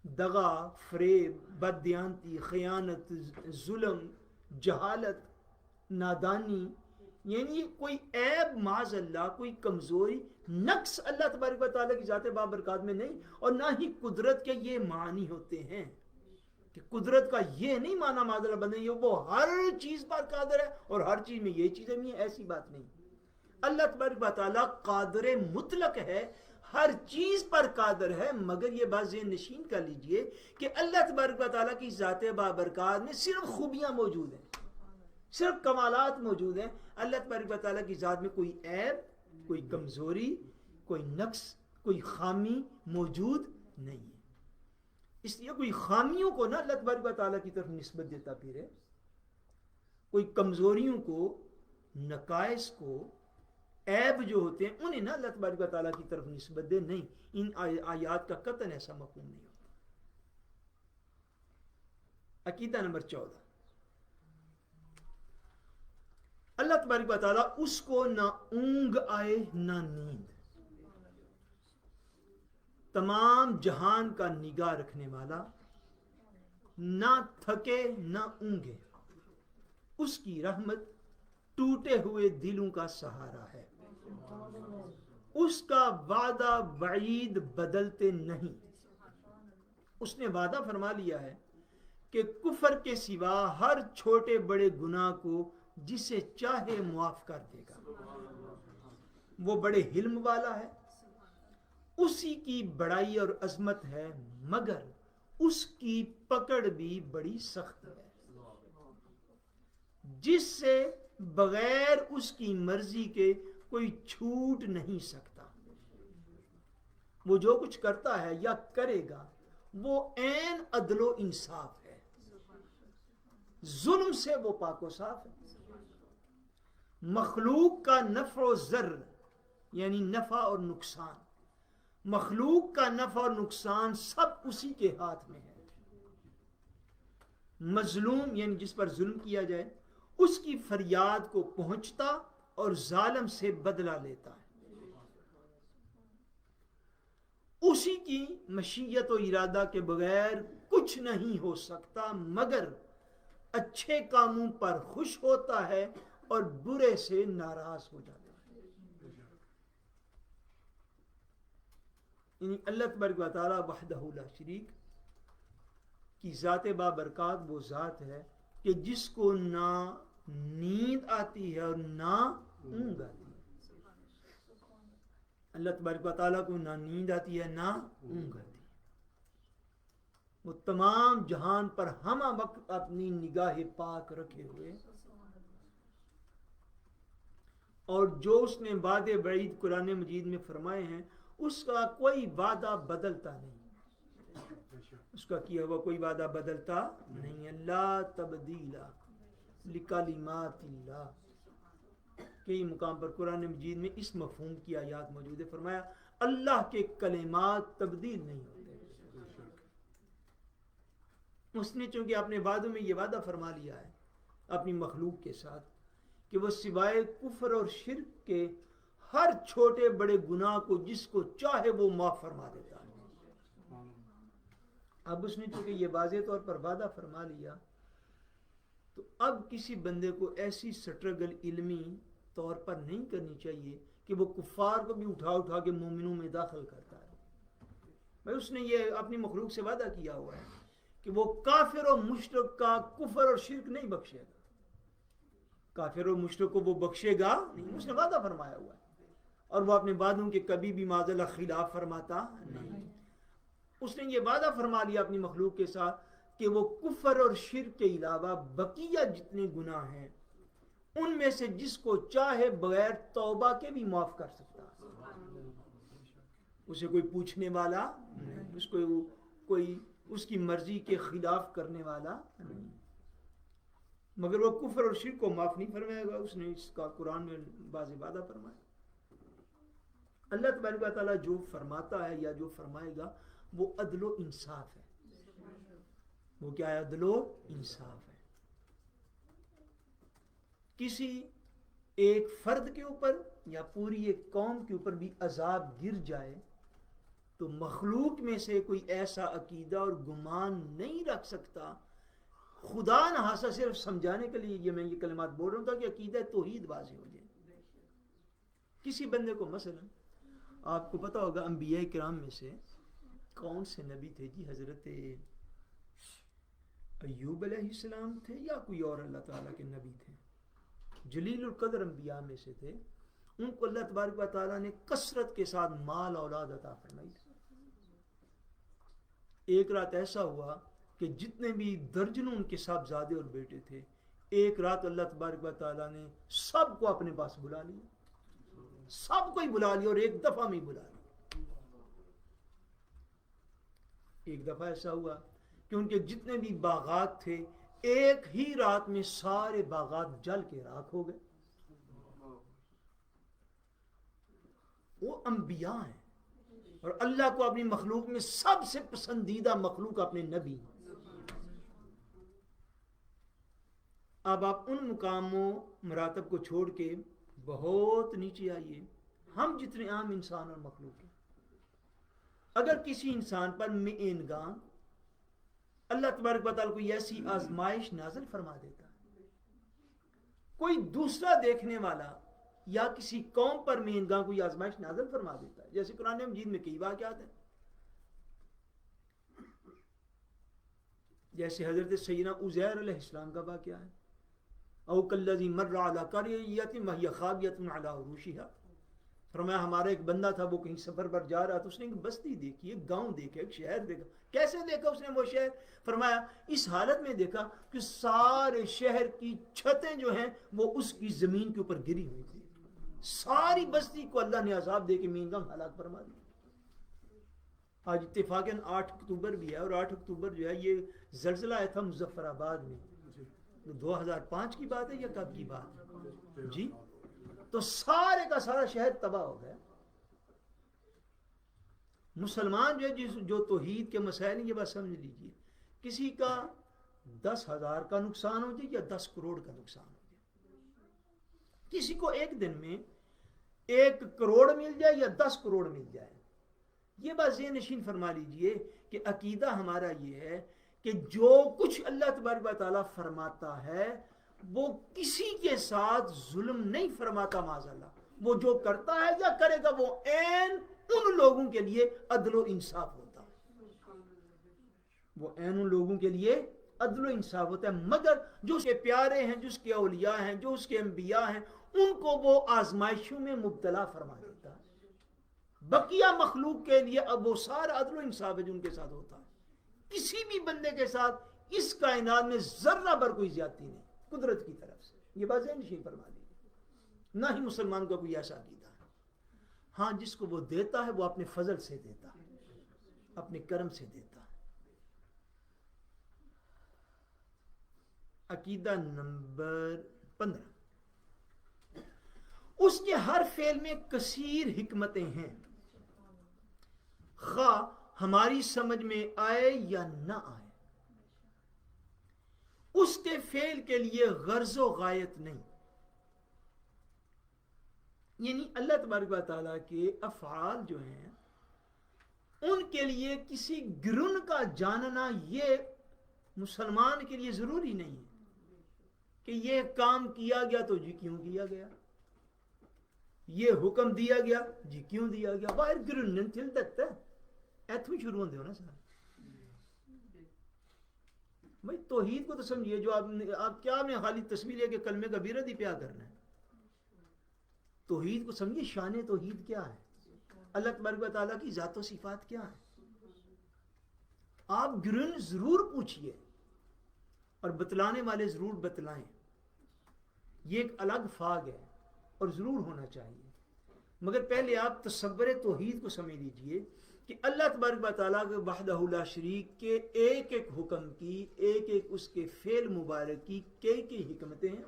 دغا، فریب، بددیانتی، خیانت، ظلم، جہالت، نادانی، یعنی کوئی عیب معاذ اللہ، کوئی کمزوری، نقص اللہ تبارک و تعالیٰ کی ذات بابرکات میں نہیں. اور نہ ہی قدرت کے یہ معنی ہوتے ہیں کہ قدرت کا یہ نہیں معنی معاذ اللہ بندے وہ ہر چیز پر قادر ہے اور ہر چیز میں یہ چیزیں نہیں ہیں، ایسی بات نہیں. اللہ تبارک و تعالیٰ قادر مطلق ہے، ہر چیز پر قادر ہے، مگر یہ بات ذہن نشین کر لیجئے کہ اللہ تبارک و تعالیٰ کی ذات بابرکات میں صرف خوبیاں موجود ہیں، صرف کمالات موجود ہیں. اللہ تبارک و تعالیٰ کی ذات میں کوئی عیب، کوئی کمزوری، کوئی نقص، کوئی خامی موجود نہیں ہے. اس لیے کوئی خامیوں کو نہ اللہ تبارک و تعالیٰ کی طرف نسبت دیتا پھر، کوئی کمزوریوں کو، نقائص کو، عیب جو ہوتے ہیں انہیں نہ اللہ تبارک و تعالیٰ کی طرف نسبت دے. نہیں، ان آیات کا قطعاً ایسا مفہوم نہیں ہوتا. عقیدہ نمبر 14، اللہ تبارک و تعالیٰ اس کو نہ اونگ آئے نہ نیند، تمام جہان کا نگاہ رکھنے والا، نہ تھکے نہ اونگے. اس کی رحمت ٹوٹے ہوئے دلوں کا سہارا ہے. اس کا وعدہ وعید بدلتے نہیں. اس نے وعدہ فرما لیا ہے کہ کفر کے سوا ہر چھوٹے بڑے گناہ کو جسے چاہے معاف کر دے گا. وہ بڑے حلم والا ہے، اسی کی بڑائی اور عظمت ہے، مگر اس کی پکڑ بھی بڑی سخت ہے، جس سے بغیر اس کی مرضی کے کوئی چھوٹ نہیں سکتا. وہ جو کچھ کرتا ہے یا کرے گا وہ عین عدل و انصاف ہے، ظلم سے وہ پاک و صاف ہے. مخلوق کا نفع و ضر یعنی نفع اور نقصان، مخلوق کا نفع اور نقصان سب اسی کے ہاتھ میں ہے. مظلوم یعنی جس پر ظلم کیا جائے اس کی فریاد کو پہنچتا اور ظالم سے بدلہ لیتا ہے. اسی کی مشیت و ارادہ کے بغیر کچھ نہیں ہو سکتا، مگر اچھے کاموں پر خوش ہوتا ہے اور برے سے ناراض ہو جاتا ہے. یعنی اللہ تبارک و تعالی وحدہ لا شریک کی ذات بابرکات وہ ذات ہے کہ جس کو نہ نیند آتی ہے اور نہ اونگ آتی ہے. اللہ تبارک و تعالیٰ کو نہ نیند آتی ہے نہ اونگ آتی ہے. وہ تمام جہان پر ہمہ وقت اپنی نگاہ پاک رکھے ہوئے، اور جو اس نے وعدے بعید قرآن مجید میں فرمائے ہیں اس کا کوئی وعدہ بدلتا نہیں. اس کا کیا ہوا کوئی وعدہ بدلتا نہیں. لا تبدیل لکلمات اللہ. کئی مقام پر قرآن مجید میں اس مفہوم کی آیات موجود ہے. فرمایا اللہ کے کلمات تبدیل نہیں ہوتے. اس نے چونکہ اپنے وعدوں میں یہ وعدہ فرما لیا ہے اپنی مخلوق کے ساتھ کہ وہ سوائے کفر اور شرک کے ہر چھوٹے بڑے گناہ کو جس کو چاہے وہ معاف فرما دیتا ہے. اب اس نے چونکہ یہ واضح طور پر وعدہ فرما لیا تو اب کسی بندے کو ایسی سٹرگل علمی طور پر نہیں کرنی چاہیے کہ وہ کفار کو بھی اٹھا اٹھا کے مومنوں میں داخل کرتا ہے. بھائی اس نے یہ اپنی مخلوق سے وعدہ کیا ہوا ہے کہ وہ کافر و مشرک کا کفر اور شرک نہیں بخشے گا. کافر و مشرک کو وہ بخشے گا نہیں، اس نے وعدہ فرمایا ہوا ہے اور وہ اپنے وعدوں کے کبھی بھی معاذ اللہ خلاف فرماتا نہیں. اس نے یہ وعدہ فرما لیا اپنی مخلوق کے ساتھ کہ وہ کفر اور شرک کے علاوہ بقیہ جتنے گناہ ہیں ان میں سے جس کو چاہے بغیر توبہ کے بھی معاف کر سکتا ہے. اسے کوئی پوچھنے والا نہیں، اس کو کوئی اس کی مرضی کے خلاف کرنے والا نہیں. مگر وہ کفر اور شرک کو معاف نہیں فرمائے گا. اس نے اس کا قرآن میں واضح وعدہ فرمایا. اللہ تبارک و تعالیٰ جو فرماتا ہے یا جو فرمائے گا وہ عدل و انصاف ہے. وہ کیا ہے؟ عدل و انصاف ہے. کسی ایک فرد کے اوپر یا پوری ایک قوم کے اوپر بھی عذاب گر جائے تو مخلوق میں سے کوئی ایسا عقیدہ اور گمان نہیں رکھ سکتا. خدا نحاسہ صرف سمجھانے کے لیے میں یہ کلمات بول رہا ہوں تاکہ عقیدہ توحید واضح ہو جائے. کسی بندے کو مثلا آپ کو پتا ہوگا انبیاء کرام میں سے کون سے نبی تھے جی؟ حضرت ایوب علیہ السلام تھے یا کوئی اور اللہ تعالیٰ کے نبی تھے؟ جلیل القدر انبیاء میں سے تھے. ان کو اللہ تبارک و تعالیٰ نے کثرت کے ساتھ مال اولاد عطا فرمائی تھی. ایک رات ایسا ہوا کہ جتنے بھی درجنوں ان کے صاحبزادے اور بیٹے تھے، ایک رات اللہ تبارک و تعالیٰ نے سب کو اپنے پاس بلا لیا. سب کو ہی بلا لیا اور ایک دفعہ میں بلا لیا. ایک دفعہ ایسا ہوا کہ ان کے جتنے بھی باغات تھے ایک ہی رات میں سارے باغات جل کے راکھ ہو گئے. وہ انبیاء ہیں اور اللہ کو اپنی مخلوق میں سب سے پسندیدہ مخلوق اپنے نبی. اب آپ ان مقام و مراتب کو چھوڑ کے بہت نیچے آئیے. ہم جتنے عام انسان اور مخلوق ہیں، اگر کسی انسان پر مئینگاں اللہ تبارک و تعالیٰ کوئی ایسی آزمائش نازل فرما دیتا ہے، کوئی دوسرا دیکھنے والا یا کسی قوم پر مئینگاں کوئی آزمائش نازل فرما دیتا ہے، جیسے قرآن مجید میں کئی واقعات ہیں. جیسے حضرت سیدنا عزیر علیہ السلام کا واقعہ ہے. او کالذی مر علی قریۃ وہی خاویۃ علی عروشہا. فرمایا ہمارا ایک بندہ تھا، وہ کہیں سفر پر جا رہا تو اس نے ایک بستی دیکھی، ایک گاؤں دیکھا، ایک شہر دیکھا. کیسے دیکھا اس نے وہ شہر؟ فرمایا اس حالت میں دیکھا کہ سارے شہر کی چھتیں جو ہیں وہ اس کی زمین کے اوپر گری ہوئی تھی. ساری بستی کو اللہ نے عذاب دے کے مئینگاں ہلاک فرما دی. آج اتفاقاً 8 اکتوبر بھی ہے، اور 8 اکتوبر جو ہے یہ زلزلہ آیا تھا مظفر آباد میں. 2005 کی بات ہے یا کب کی بات جی؟ تو سارے کا سارا شہر تباہ ہو گیا. مسلمان جو ہے جو توحید کے مسائل ہیں، یہ بات سمجھ لیجئے، کسی کا 10,000 کا نقصان ہو جائے یا 10 کروڑ کا نقصان ہو جائے، کسی کو ایک دن میں 1 کروڑ مل جائے یا 10 کروڑ مل جائے، یہ بات ذہن نشین فرما لیجئے کہ عقیدہ ہمارا یہ ہے کہ جو کچھ اللہ تبارک و تعالیٰ فرماتا ہے وہ کسی کے ساتھ ظلم نہیں فرماتا. معاذ اللہ، وہ جو کرتا ہے یا کرے گا وہ عین ان لوگوں کے لیے عدل و انصاف ہوتا ہے. وہ عین ان لوگوں کے لیے عدل و انصاف ہوتا ہے. مگر جو اس کے پیارے ہیں، جو اس کے اولیاء ہیں، جو اس کے انبیاء ہیں، ان کو وہ آزمائشوں میں مبتلا فرما دیتا ہے. بقیہ مخلوق کے لیے اب وہ سارا عدل و انصاف ہے جو ان کے ساتھ ہوتا ہے. کسی بھی بندے کے ساتھ اس کائنات میں ذرہ بھر کوئی زیادتی نہیں قدرت کی طرف سے. یہ بات ذہن نشین فرما دی. نہ ہی مسلمان کا کوئی ایسا عقیدہ ہے. ہاں جس کو وہ دیتا ہے وہ اپنے فضل سے دیتا ہے، اپنے کرم سے دیتا ہے. عقیدہ نمبر 15، اس کے ہر فعل میں کثیر حکمتیں ہیں، خواہ ہماری سمجھ میں آئے یا نہ آئے. اس کے فعل کے لیے غرض و غایت نہیں. یعنی اللہ تبارک و تعالیٰ کے افعال جو ہیں ان کے لیے کسی گرن کا جاننا یہ مسلمان کے لیے ضروری نہیں ہے کہ یہ کام کیا گیا تو جی کیوں کیا گیا، یہ حکم دیا گیا جی کیوں دیا گیا. باہر گرن تل دکتا ہے ایتھوں شروع ہوندے ہو نا سر. بھائی توحید کو تو سمجھیے. جو آپ کیا میں خالی تصویر ہے کہ کلمے کا بیرد ہی پیا کرنا ہے. توحید کو سمجھیے. شان توحید کیا ہے، اللہ تبارک و تعالیٰ کی ذات و صفات کیا ہے. آپ گرن ضرور پوچھئے اور بتلانے والے ضرور بتلائیں. یہ ایک الگ فاگ ہے اور ضرور ہونا چاہیے. مگر پہلے آپ تصور توحید کو سمجھ لیجئے کہ اللہ تبارک و تعالیٰ کے وحدہ لا شریک کے ایک ایک حکم کی، ایک ایک اس کے فعل مبارک کی کئی حکمتیں ہیں.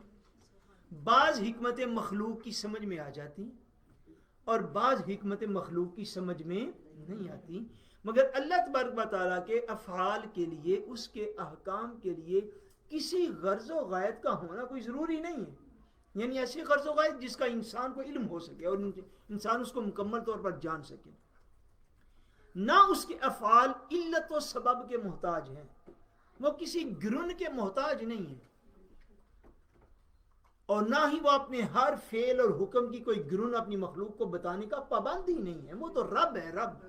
بعض حکمتیں مخلوق کی سمجھ میں آ جاتی اور بعض حکمتیں مخلوق کی سمجھ میں نہیں آتی. مگر اللہ تبارک و تعالیٰ کے افعال کے لیے، اس کے احکام کے لیے کسی غرض و غایت کا ہونا کوئی ضروری نہیں ہے. یعنی ایسی غرض و غایت جس کا انسان کو علم ہو سکے اور انسان اس کو مکمل طور پر جان سکے. نہ اس کے افعال علت و سبب کے محتاج ہیں، وہ کسی گرن کے محتاج نہیں ہیں، اور نہ ہی وہ اپنے ہر فعل اور حکم کی کوئی گرن اپنی مخلوق کو بتانے کا پابند ہی نہیں ہے، وہ تو رب ہے، رب۔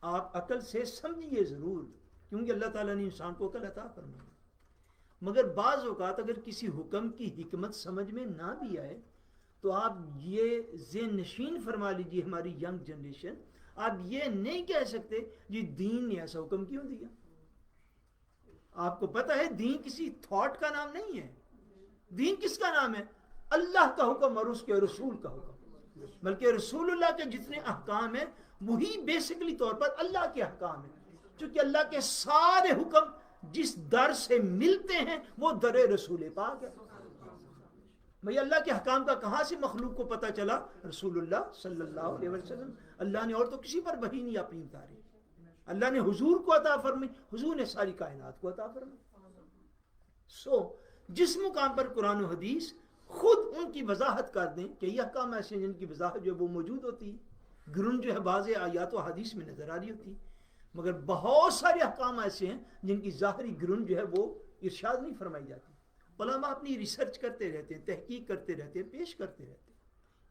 آپ عقل سے سمجھیے ضرور، کیونکہ اللہ تعالیٰ نے انسان کو عقل عطا فرمائی، مگر بعض اوقات اگر کسی حکم کی حکمت سمجھ میں نہ بھی آئے تو آپ یہ ذہن نشین فرما لیجیے، ہماری ینگ جنریشن، آپ یہ نہیں کہہ سکتے جی دین نے ایسا حکم کیوں دیا۔ آپ کو پتہ ہے دین کسی تھاٹ کا نام نہیں ہے، دین کس کا نام ہے؟ اللہ کا حکم اور اس کے رسول کا حکم، بلکہ رسول اللہ کے جتنے احکام ہیں وہی بیسکلی طور پر اللہ کے احکام ہیں، چونکہ اللہ کے سارے حکم جس در سے ملتے ہیں وہ در رسول پاک ہے۔ بھئی اللہ کے حکام کا کہاں سے مخلوق کو پتہ چلا؟ رسول اللہ صلی اللہ علیہ وسلم۔ اللہ نے اور تو کسی پر وحی نہیں اپنی اتاری، اللہ نے حضور کو عطا فرمائی، حضور نے ساری کائنات کو عطا فرمائی۔ جس مقام پر قرآن و حدیث خود ان کی وضاحت کر دیں کہ یہ احکام ایسے ہیں جن کی وضاحت جو ہے وہ موجود ہوتی ہے، گرن جو ہے بعض آیات و حدیث میں نظر آ رہی ہوتی، مگر بہت سارے احکام ایسے ہیں جن کی ظاہری گرن جو ہے وہ ارشاد نہیں فرمائی جاتی۔ علماء اپنی ریسرچ کرتے رہتے ہیں، تحقیق کرتے رہتے ہیں، پیش کرتے رہتے ہیں،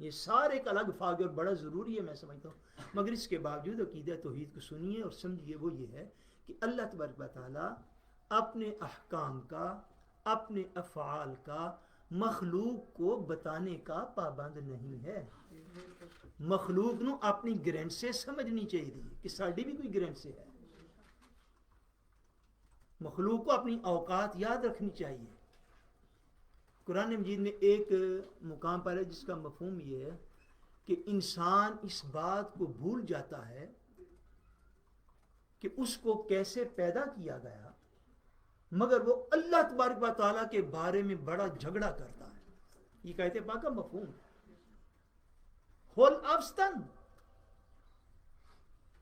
یہ سارے ایک الگ فاغ اور بڑا ضروری ہے، میں سمجھتا ہوں، مگر اس کے باوجود عقیدہ توحید کو سنیے اور سمجھیے، وہ یہ ہے کہ اللہ تبارک و تعالیٰ اپنے احکام کا، اپنے افعال کا مخلوق کو بتانے کا پابند نہیں ہے۔ مخلوق نو اپنی گرنٹ سے سمجھنی چاہیے کہ ساڑی بھی کوئی گرنٹ سے ہے، مخلوق کو اپنی اوقات یاد رکھنی چاہیے۔ قرآن مجید میں ایک مقام پر ہے جس کا مفہوم یہ ہے کہ انسان اس بات کو بھول جاتا ہے کہ اس کو کیسے پیدا کیا گیا، مگر وہ اللہ تبارک و تعالیٰ کے بارے میں بڑا جھگڑا کرتا ہے۔ یہ کہتے پاک کا مفہوم ہے، ہول افستن،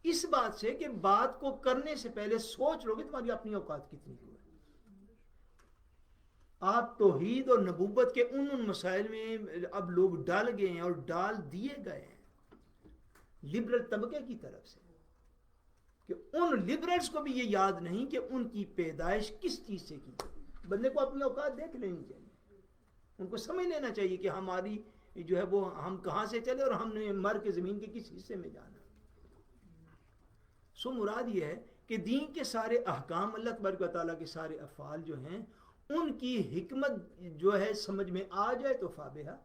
اس بات سے کہ بات کو کرنے سے پہلے سوچ لو گے تمہاری اپنی اوقات کتنی ہوئی۔ آپ توحید اور نبوت کے ان مسائل میں اب لوگ ڈال گئے ہیں اور ڈال دیے گئے ہیں لبرل طبقے کی طرف سے، کہ ان لبرلز کو بھی یہ یاد نہیں کہ ان کی پیدائش کس چیز سے کی۔ بندے کو اپنی اوقات دیکھ لینی چاہیے، ان کو سمجھ لینا چاہیے کہ ہماری جو ہے وہ ہم کہاں سے چلے اور ہم نے مر کے زمین کے کس حصے میں جانا۔ مراد یہ ہے کہ دین کے سارے احکام، اللہ تبارک و تعالیٰ کے سارے افعال جو ہیں ان کی حکمت جو ہے سمجھ میں آ جائے تو فابہہ،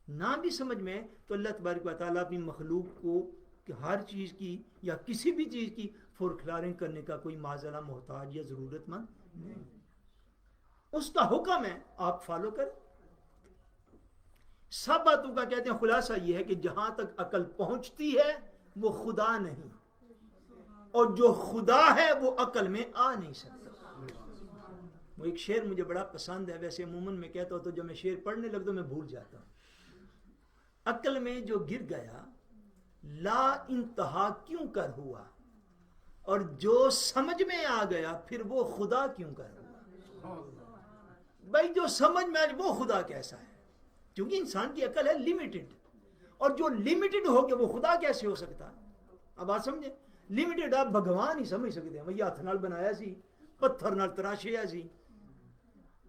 نہ بھی سمجھ میں تو اللہ تبارک و تعالیٰ اپنی مخلوق کو کہ ہر چیز کی یا کسی بھی چیز کی فورکلارنگ کرنے کا کوئی معذرہ محتاج یا ضرورت مند نہیں، اس کا حکم ہے، آپ فالو کریں۔ سب باتوں کا کہتے ہیں خلاصہ یہ ہے کہ جہاں تک عقل پہنچتی ہے وہ خدا نہیں، اور جو خدا ہے وہ عقل میں آ نہیں سکتا۔ وہ ایک شعر مجھے بڑا پسند ہے، ویسے عموماً میں کہتا ہوں تو جب میں شعر پڑھنے لگتا ہوں میں بھول جاتا ہوں۔ عقل میں جو گر گیا لا انتہا کیوں کر ہوا، اور جو سمجھ میں آ گیا پھر وہ خدا کیوں کر ہوا۔ بھائی جو سمجھ میں آ وہ خدا کیسا ہے، کیونکہ انسان کی عقل ہے لمیٹڈ، اور جو لمیٹڈ ہو گیا وہ خدا کیسے ہو سکتا ہے؟ اب بات سمجھیں، لمیٹڈ آپ بھگوان ہی سمجھ سکتے ہیں، وہی ہاتھ نال بنایا سی، پتھر نال تراشیا سی،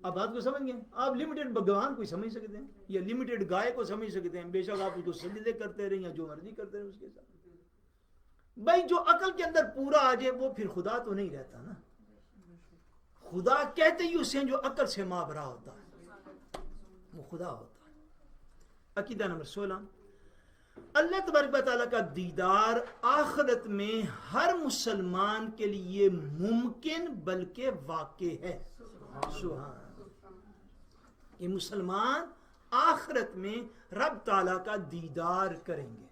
اب بات کو سمجھ گئے؟ آپ لمیٹڈ بھگوان کو سمجھ سکتے ہیں یا لمیٹڈ گائے کو سمجھ سکتے ہیں، بے شک آپ اس کو سجدے کرتے رہیں یا جو مرضی کرتے رہیں اس کے ساتھ۔ بھائی جو عقل کے اندر پورا آ جائے وہ پھر خدا تو نہیں رہتا نا، خدا کہتے ہی اسے جو عقل سے مابرا ہوتا ہے وہ خدا ہوتا ہے۔ عقیدہ نمبر 16، اللہ تبارک و تعالیٰ کا دیدار آخرت میں ہر مسلمان کے لیے ممکن بلکہ واقع ہے۔ سبحان، یہ مسلمان آخرت میں رب تعالیٰ کا دیدار کریں گے،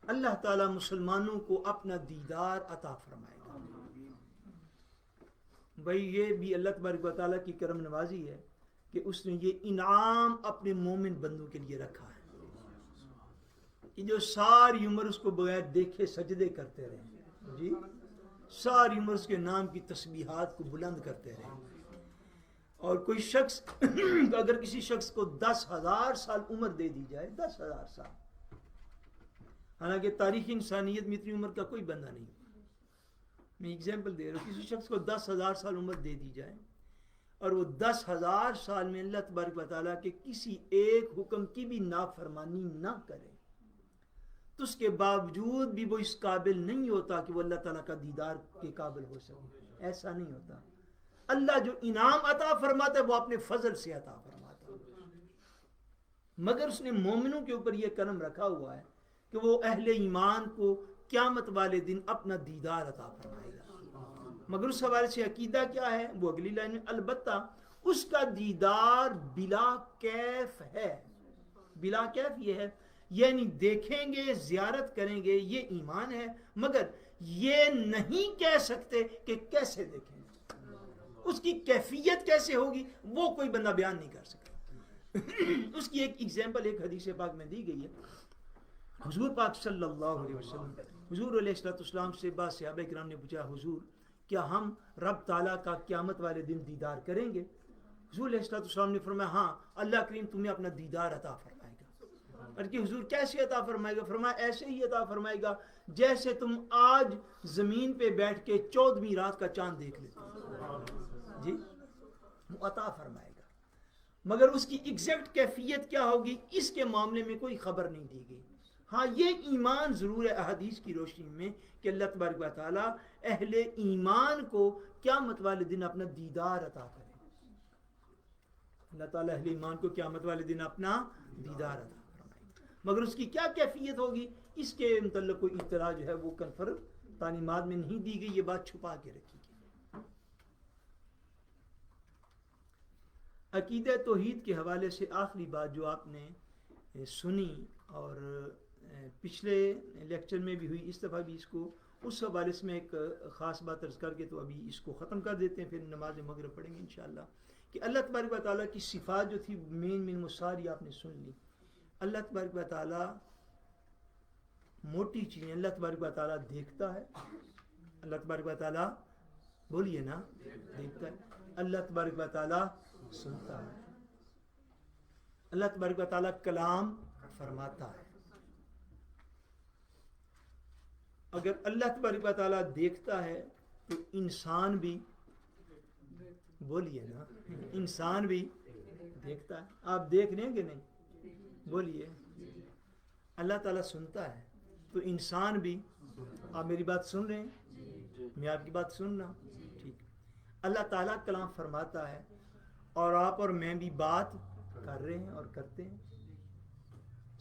اللہ تعالیٰ مسلمانوں کو اپنا دیدار عطا فرمائے گا۔ بھائی یہ بھی اللہ تبارک و تعالیٰ کی کرم نوازی ہے کہ اس نے یہ انعام اپنے مومن بندوں کے لیے رکھا ہے کہ جو ساری عمر اس کو بغیر دیکھے سجدے کرتے رہے، جی ساری عمر اس کے نام کی تسبیحات کو بلند کرتے رہے۔ اور کوئی شخص اگر کسی شخص کو 10,000 سال عمر دے دی جائے، 10,000 سال، حالانکہ تاریخ انسانیت میں اتنی عمر کا کوئی بندہ نہیں. میں ایگزامپل دے رہا ہوں, کسی شخص کو 10,000 سال عمر دے دی جائے اور وہ 10,000 سال میں اللہ تبارک و تعالیٰ کے کسی ایک حکم کی بھی نافرمانی نہ کرے, تو اس کے باوجود بھی وہ اس قابل نہیں ہوتا کہ وہ اللہ تعالیٰ کا دیدار کے قابل ہو سکے. ایسا نہیں ہوتا. اللہ جو انعام عطا فرماتا ہے وہ اپنے فضل سے عطا فرماتا ہے, مگر اس نے مومنوں کے اوپر یہ کرم رکھا ہوا ہے کہ وہ اہل ایمان کو قیامت والے دن اپنا دیدار عطا فرمائے گا. مگر اس حوالے سے عقیدہ کیا ہے وہ اگلی لائن میں, البتہ اس کا دیدار بلا کیف ہے. بلا کیف یہ ہے یعنی دیکھیں گے, زیارت کریں گے, یہ ایمان ہے, مگر یہ نہیں کہہ سکتے کہ کیسے دیکھیں گے, اس کی کیفیت کیسے ہوگی وہ کوئی بندہ بیان نہیں کر سکتا. اس کی ایک ایگزامپل ایک حدیث پاک میں دی گئی ہے. حضور پاک صلی اللہ علیہ وسلم, حضور علیہ السلام سے بعض صحابہ کرام نے پوچھا, حضور کیا ہم رب تعالیٰ کا قیامت والے دن دیدار کریں گے؟ حضور علیہ السلام نے فرمایا ہاں, اللہ کریم تمہیں اپنا دیدار عطا فرمائے گا. اور کہ حضور کیسے عطا فرمائے گا؟ فرمایا ایسے ہی عطا فرمائے گا جیسے تم آج زمین پہ بیٹھ کے 14ویں رات کا چاند دیکھ لیتے ہو. جی وہ عطا فرمائے گا, مگر اس کی ایگزیکٹ کیفیت کیا ہوگی اس کے معاملے میں کوئی خبر نہیں دی گئی. ہاں یہ ایمان ضرور ہے احادیث کی روشنی میں کہ اللہ تبارک و تعالیٰ اہل ایمان کو قیامت والے دن اپنا دیدار عطا کرے. اللہ تعالیٰ اہل ایمان کو قیامت والے دن اپنا دیدار عطا فرمائے, مگر اس کی کیا کیفیت ہوگی اس کے متعلق کوئی اطلاع جو ہے وہ کنفرم تعلیمات میں نہیں دی گئی, یہ بات چھپا کے رکھی گئی. عقیدہ توحید کے حوالے سے آخری بات جو آپ نے سنی اور پچھلے لیکچر میں بھی ہوئی, اس دفعہ بھی اس کو اس حوالے سے میں ایک خاص بات عرض کر کے تو ابھی اس کو ختم کر دیتے ہیں, پھر نماز مغرب پڑھیں گے انشاءاللہ. کہ اللہ تبارک و تعالیٰ کی صفات جو تھی مین ساری آپ نے سن لی. اللہ تبارک و تعالیٰ موٹی چیزیں, اللہ تبارک و تعالیٰ دیکھتا ہے, اللہ تبارک و تعالیٰ بولیے نا دیکھتا ہے, اللہ تبارک و تعالیٰ سنتا ہے, اللہ تبارک و تعالیٰ کلام فرماتا ہے. اگر اللہ تبارک و تعالیٰ دیکھتا ہے تو انسان بھی بولیے نا انسان بھی دیکھتا ہے. آپ دیکھ لیں گے نہیں بولیے. اللہ تعالیٰ سنتا ہے تو انسان بھی, آپ میری بات سن رہے ہیں, میں آپ کی بات سن رہا ہوں, ٹھیک. اللہ تعالیٰ کلام فرماتا ہے اور آپ اور میں بھی بات کر رہے ہیں اور کرتے ہیں.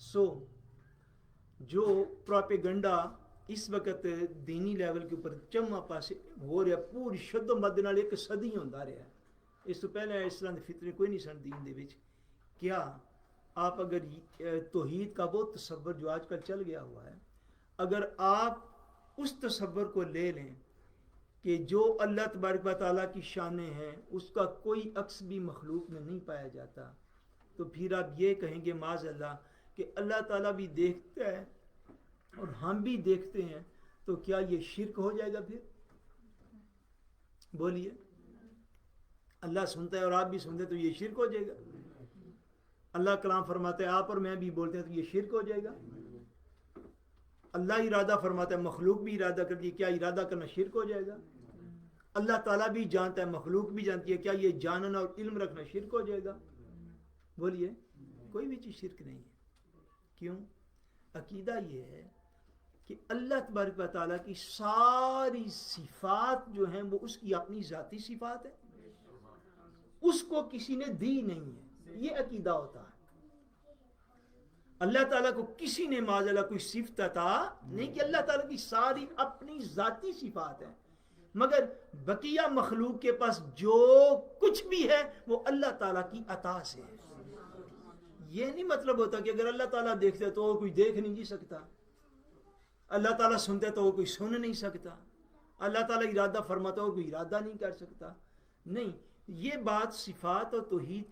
سو جو پروپیگنڈا اس وقت دینی لیول کے اوپر چما پاسے ہو رہا, پوری شد و مد نال ایک صدی ہوندا رہا. اس تو پہلے اس طرح کے فتنے کوئی نہیں سن دین دے وچ. کیا آپ اگر توحید کا وہ تصور جو آج کل چل گیا ہوا ہے, اگر آپ اس تصور کو لے لیں کہ جو اللہ تبارک و تعالیٰ کی شانیں ہیں اس کا کوئی عکس بھی مخلوق میں نہیں پایا جاتا, تو پھر آپ یہ کہیں گے معاذ اللہ کہ اللہ تعالیٰ بھی دیکھتا ہے اور ہم بھی دیکھتے ہیں, تو کیا یہ شرک ہو جائے گا؟ پھر بولیے. اللہ سنتا ہے اور آپ بھی سنتے ہیں تو یہ شرک ہو جائے گا. اللہ کلام فرماتا ہے آپ اور میں بھی بولتے ہیں تو یہ شرک ہو جائے گا. اللہ ارادہ فرماتا ہے مخلوق بھی ارادہ کرتی ہے, کیا ارادہ کرنا شرک ہو جائے گا؟ اللہ تعالیٰ بھی جانتا ہے مخلوق بھی جانتی ہے, کیا یہ جاننا اور علم رکھنا شرک ہو جائے گا؟ بولیے. کوئی بھی چیز شرک نہیں ہے. کیوں؟ عقیدہ یہ ہے کہ اللہ تبارک و تعالیٰ کی ساری صفات جو ہیں وہ اس کی اپنی ذاتی صفات ہے, اس کو کسی نے دی نہیں ہے. یہ عقیدہ ہوتا ہے. اللہ تعالیٰ کو کسی نے معاذ اللہ کوئی صفت عطا نہیں, کہ اللہ تعالیٰ کی ساری اپنی ذاتی صفات ہیں, مگر بقیہ مخلوق کے پاس جو کچھ بھی ہے وہ اللہ تعالیٰ کی عطا سے ہے. یہ نہیں مطلب ہوتا کہ اگر اللہ تعالیٰ دیکھتا ہے تو وہ کوئی دیکھ نہیں جی سکتا, اللہ تعالیٰ سنتا ہے تو وہ کوئی سن نہیں سکتا, اللہ تعالیٰ ارادہ فرماتا ہے وہ کوئی ارادہ نہیں کر سکتا. نہیں, یہ بات صفات اور توحید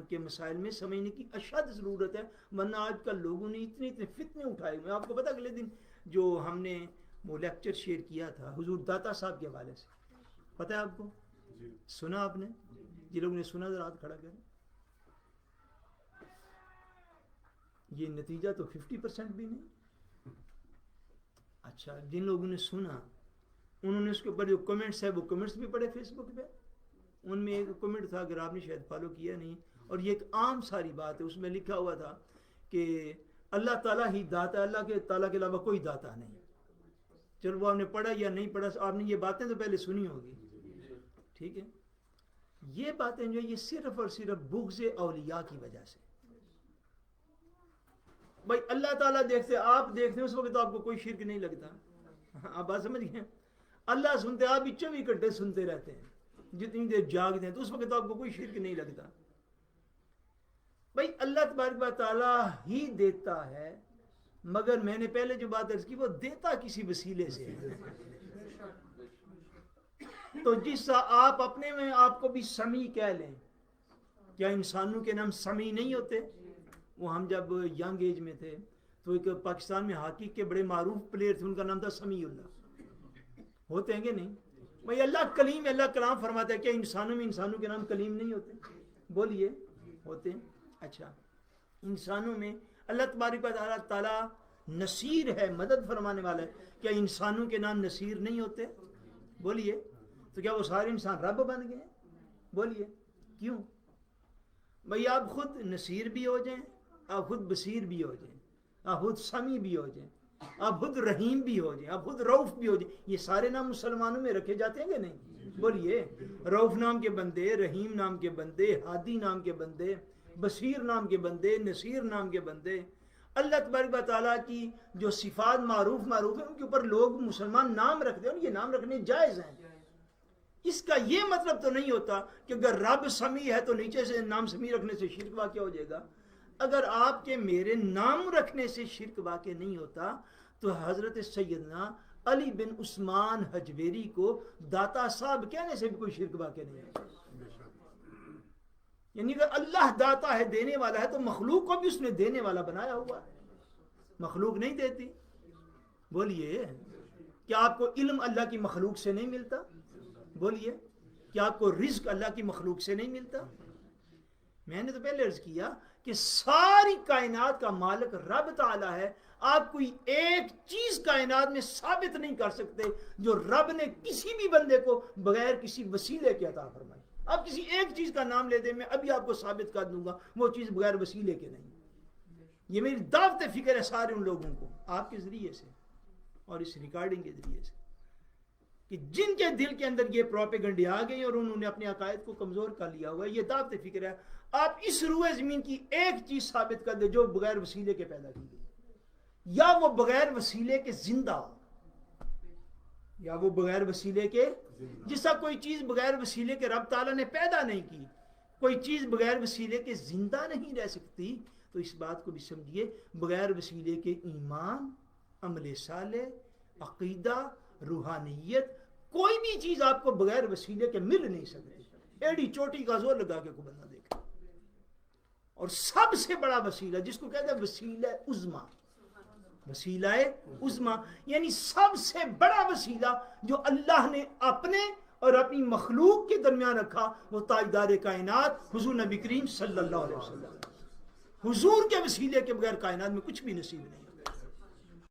کے مسائل میں سمجھنے کی اشد ضرورت ہے, ورنہ آج کل لوگوں نے اتنے فتنے اٹھائے ہوئے. آپ کو پتہ اگلے دن جو ہم نے وہ لیکچر شیئر کیا تھا حضور داتا صاحب کے حوالے سے, پتہ ہے آپ کو؟ سنا آپ نے؟ جن لوگوں نے سنا ذرا ہاتھ کھڑا کریں. یہ نتیجہ تو 50% بھی نہیں. اچھا، جن لوگوں نے سنا انہوں نے اس کے اوپر جو کمنٹس ہے وہ کمنٹس بھی پڑھے فیس بک پہ. ان میں ایک کمنٹ تھا، اگر آپ نے شاید فالو کیا نہیں، اور یہ ایک عام ساری بات ہے، اس میں لکھا ہوا تھا کہ اللہ تعالیٰ ہی داتا ہے، اللہ کے تعالیٰ کے علاوہ کوئی داتا نہیں. چلو وہ آپ نے پڑھا یا نہیں پڑھا، آپ نے یہ باتیں تو پہلے سنی ہوگی. ٹھیک ہے، یہ باتیں جو یہ صرف اور صرف بغض اولیاء کی وجہ سے. بھائی اللہ تعالیٰ دیکھتے، آپ دیکھتے، اس وقت تو آپ کو کوئی شرک نہیں لگتا. آپ بات سمجھ گئے؟ اللہ سنتے، آپ بھی 24 گھنٹے سنتے رہتے ہیں، جتنی دیر جاگتے ہیں، تو اس وقت تو آپ کو کوئی شرک نہیں لگتا. بھائی اللہ تبارک و تعالیٰ ہی دیتا ہے، مگر میں نے پہلے جو بات عرض کی وہ دیتا کسی وسیلے سے ہے. تو جس سے آپ اپنے میں آپ کو بھی سمیع کہہ لیں، کیا انسانوں کے نام سمیع نہیں ہوتے؟ وہ ہم جب ینگ ایج میں تھے تو ایک پاکستان میں ہاکی کے بڑے معروف پلیئر تھے، ان کا نام تھا سمیع اللہ. ہوتے ہیں کہ نہیں؟ بھائی اللہ کلیم، اللہ کلام فرماتا ہے، کیا انسانوں میں انسانوں کے نام کلیم نہیں ہوتے؟ بولیے، ہوتے ہیں. اچھا، انسانوں میں اللہ تبارک و تعالیٰ نصیر ہے، مدد فرمانے والا ہے، کیا انسانوں کے نام نصیر نہیں ہوتے؟ بولیے. تو کیا وہ سارے انسان رب بن گئے؟ بولیے کیوں؟ بھئی آپ خود نصیر بھی ہو جائیں، آپ خود بصیر بھی ہو جائیں، آپ خود سمیع بھی ہو جائیں، آپ خود رحیم بھی ہو جائیں، آپ خود رؤف بھی ہو جائیں، یہ سارے نام مسلمانوں میں رکھے جاتے ہیں کہ نہیں؟ بولیے. رؤف نام کے بندے، رحیم نام کے بندے، ہادی نام کے بندے، بصیر نام کے بندے، نصیر نام کے بندے. اللہ تبارک و تعالیٰ کی جو صفات معروف ہیں ان کے اوپر لوگ مسلمان نام رکھتے ہیں، اور یہ نام رکھنے جائز ہیں. اس کا یہ مطلب تو نہیں ہوتا کہ اگر رب سمیع ہے تو نیچے سے نام سمیع رکھنے سے شرک واقع ہو جائے گا. اگر آپ کے میرے نام رکھنے سے شرک واقع نہیں ہوتا تو حضرت سیدنا علی بن عثمان حجویری کو داتا صاحب کہنے سے بھی کوئی شرک واقع نہیں ہوتا. یعنی اگر اللہ داتا ہے، دینے والا ہے، تو مخلوق کو بھی اس نے دینے والا بنایا ہوا ہے. مخلوق نہیں دیتی. بولیے، کیا آپ کو علم اللہ کی مخلوق سے نہیں ملتا؟ بولیے، کیا آپ کو رزق اللہ کی مخلوق سے نہیں ملتا؟ میں نے تو پہلے عرض کیا کہ ساری کائنات کا مالک رب تعالیٰ ہے. آپ کوئی ایک چیز کائنات میں ثابت نہیں کر سکتے جو رب نے کسی بھی بندے کو بغیر کسی وسیلے کے عطا فرمائی. آپ کسی ایک چیز کا نام لے دیں، میں ابھی آپ کو ثابت کر دوں گا وہ چیز بغیر وسیلے کے نہیں. یہ میری دعوت فکر ہے سارے ان لوگوں کو آپ کے ذریعے سے اور اس ریکارڈنگ کے ذریعے سے، کہ جن کے دل کے اندر یہ پروپیگنڈے آ گئی اور انہوں نے اپنے عقائد کو کمزور کر لیا ہوا ہے. یہ دعوت فکر ہے. آپ اس روئے زمین کی ایک چیز ثابت کر دیں جو بغیر وسیلے کے پیدا کی گئی، یا وہ بغیر وسیلے کے زندہ ہو، یا وہ بغیر وسیلے کے، جس طرح کوئی چیز بغیر وسیلے کے رب تعالیٰ نے پیدا نہیں کی، کوئی چیز بغیر وسیلے کے زندہ نہیں رہ سکتی. تو اس بات کو بھی سمجھیے، بغیر وسیلے کے ایمان، عمل صالح، عقیدہ، روحانیت، کوئی بھی چیز آپ کو بغیر وسیلے کے مل نہیں سکتی. ایڑی چوٹی کا زور لگا کے کوئی بندہ دیکھے. اور سب سے بڑا وسیلہ جس کو کہتے ہیں وسیلہ عظمیٰ، وسیلہ عظمیٰ یعنی سب سے بڑا وسیلہ جو اللہ نے اپنے اور اپنی مخلوق کے درمیان رکھا، وہ تاجدار کائنات حضور نبی کریم صلی اللہ علیہ وسلم. حضور کے وسیلے کے بغیر کائنات میں کچھ بھی نصیب نہیں.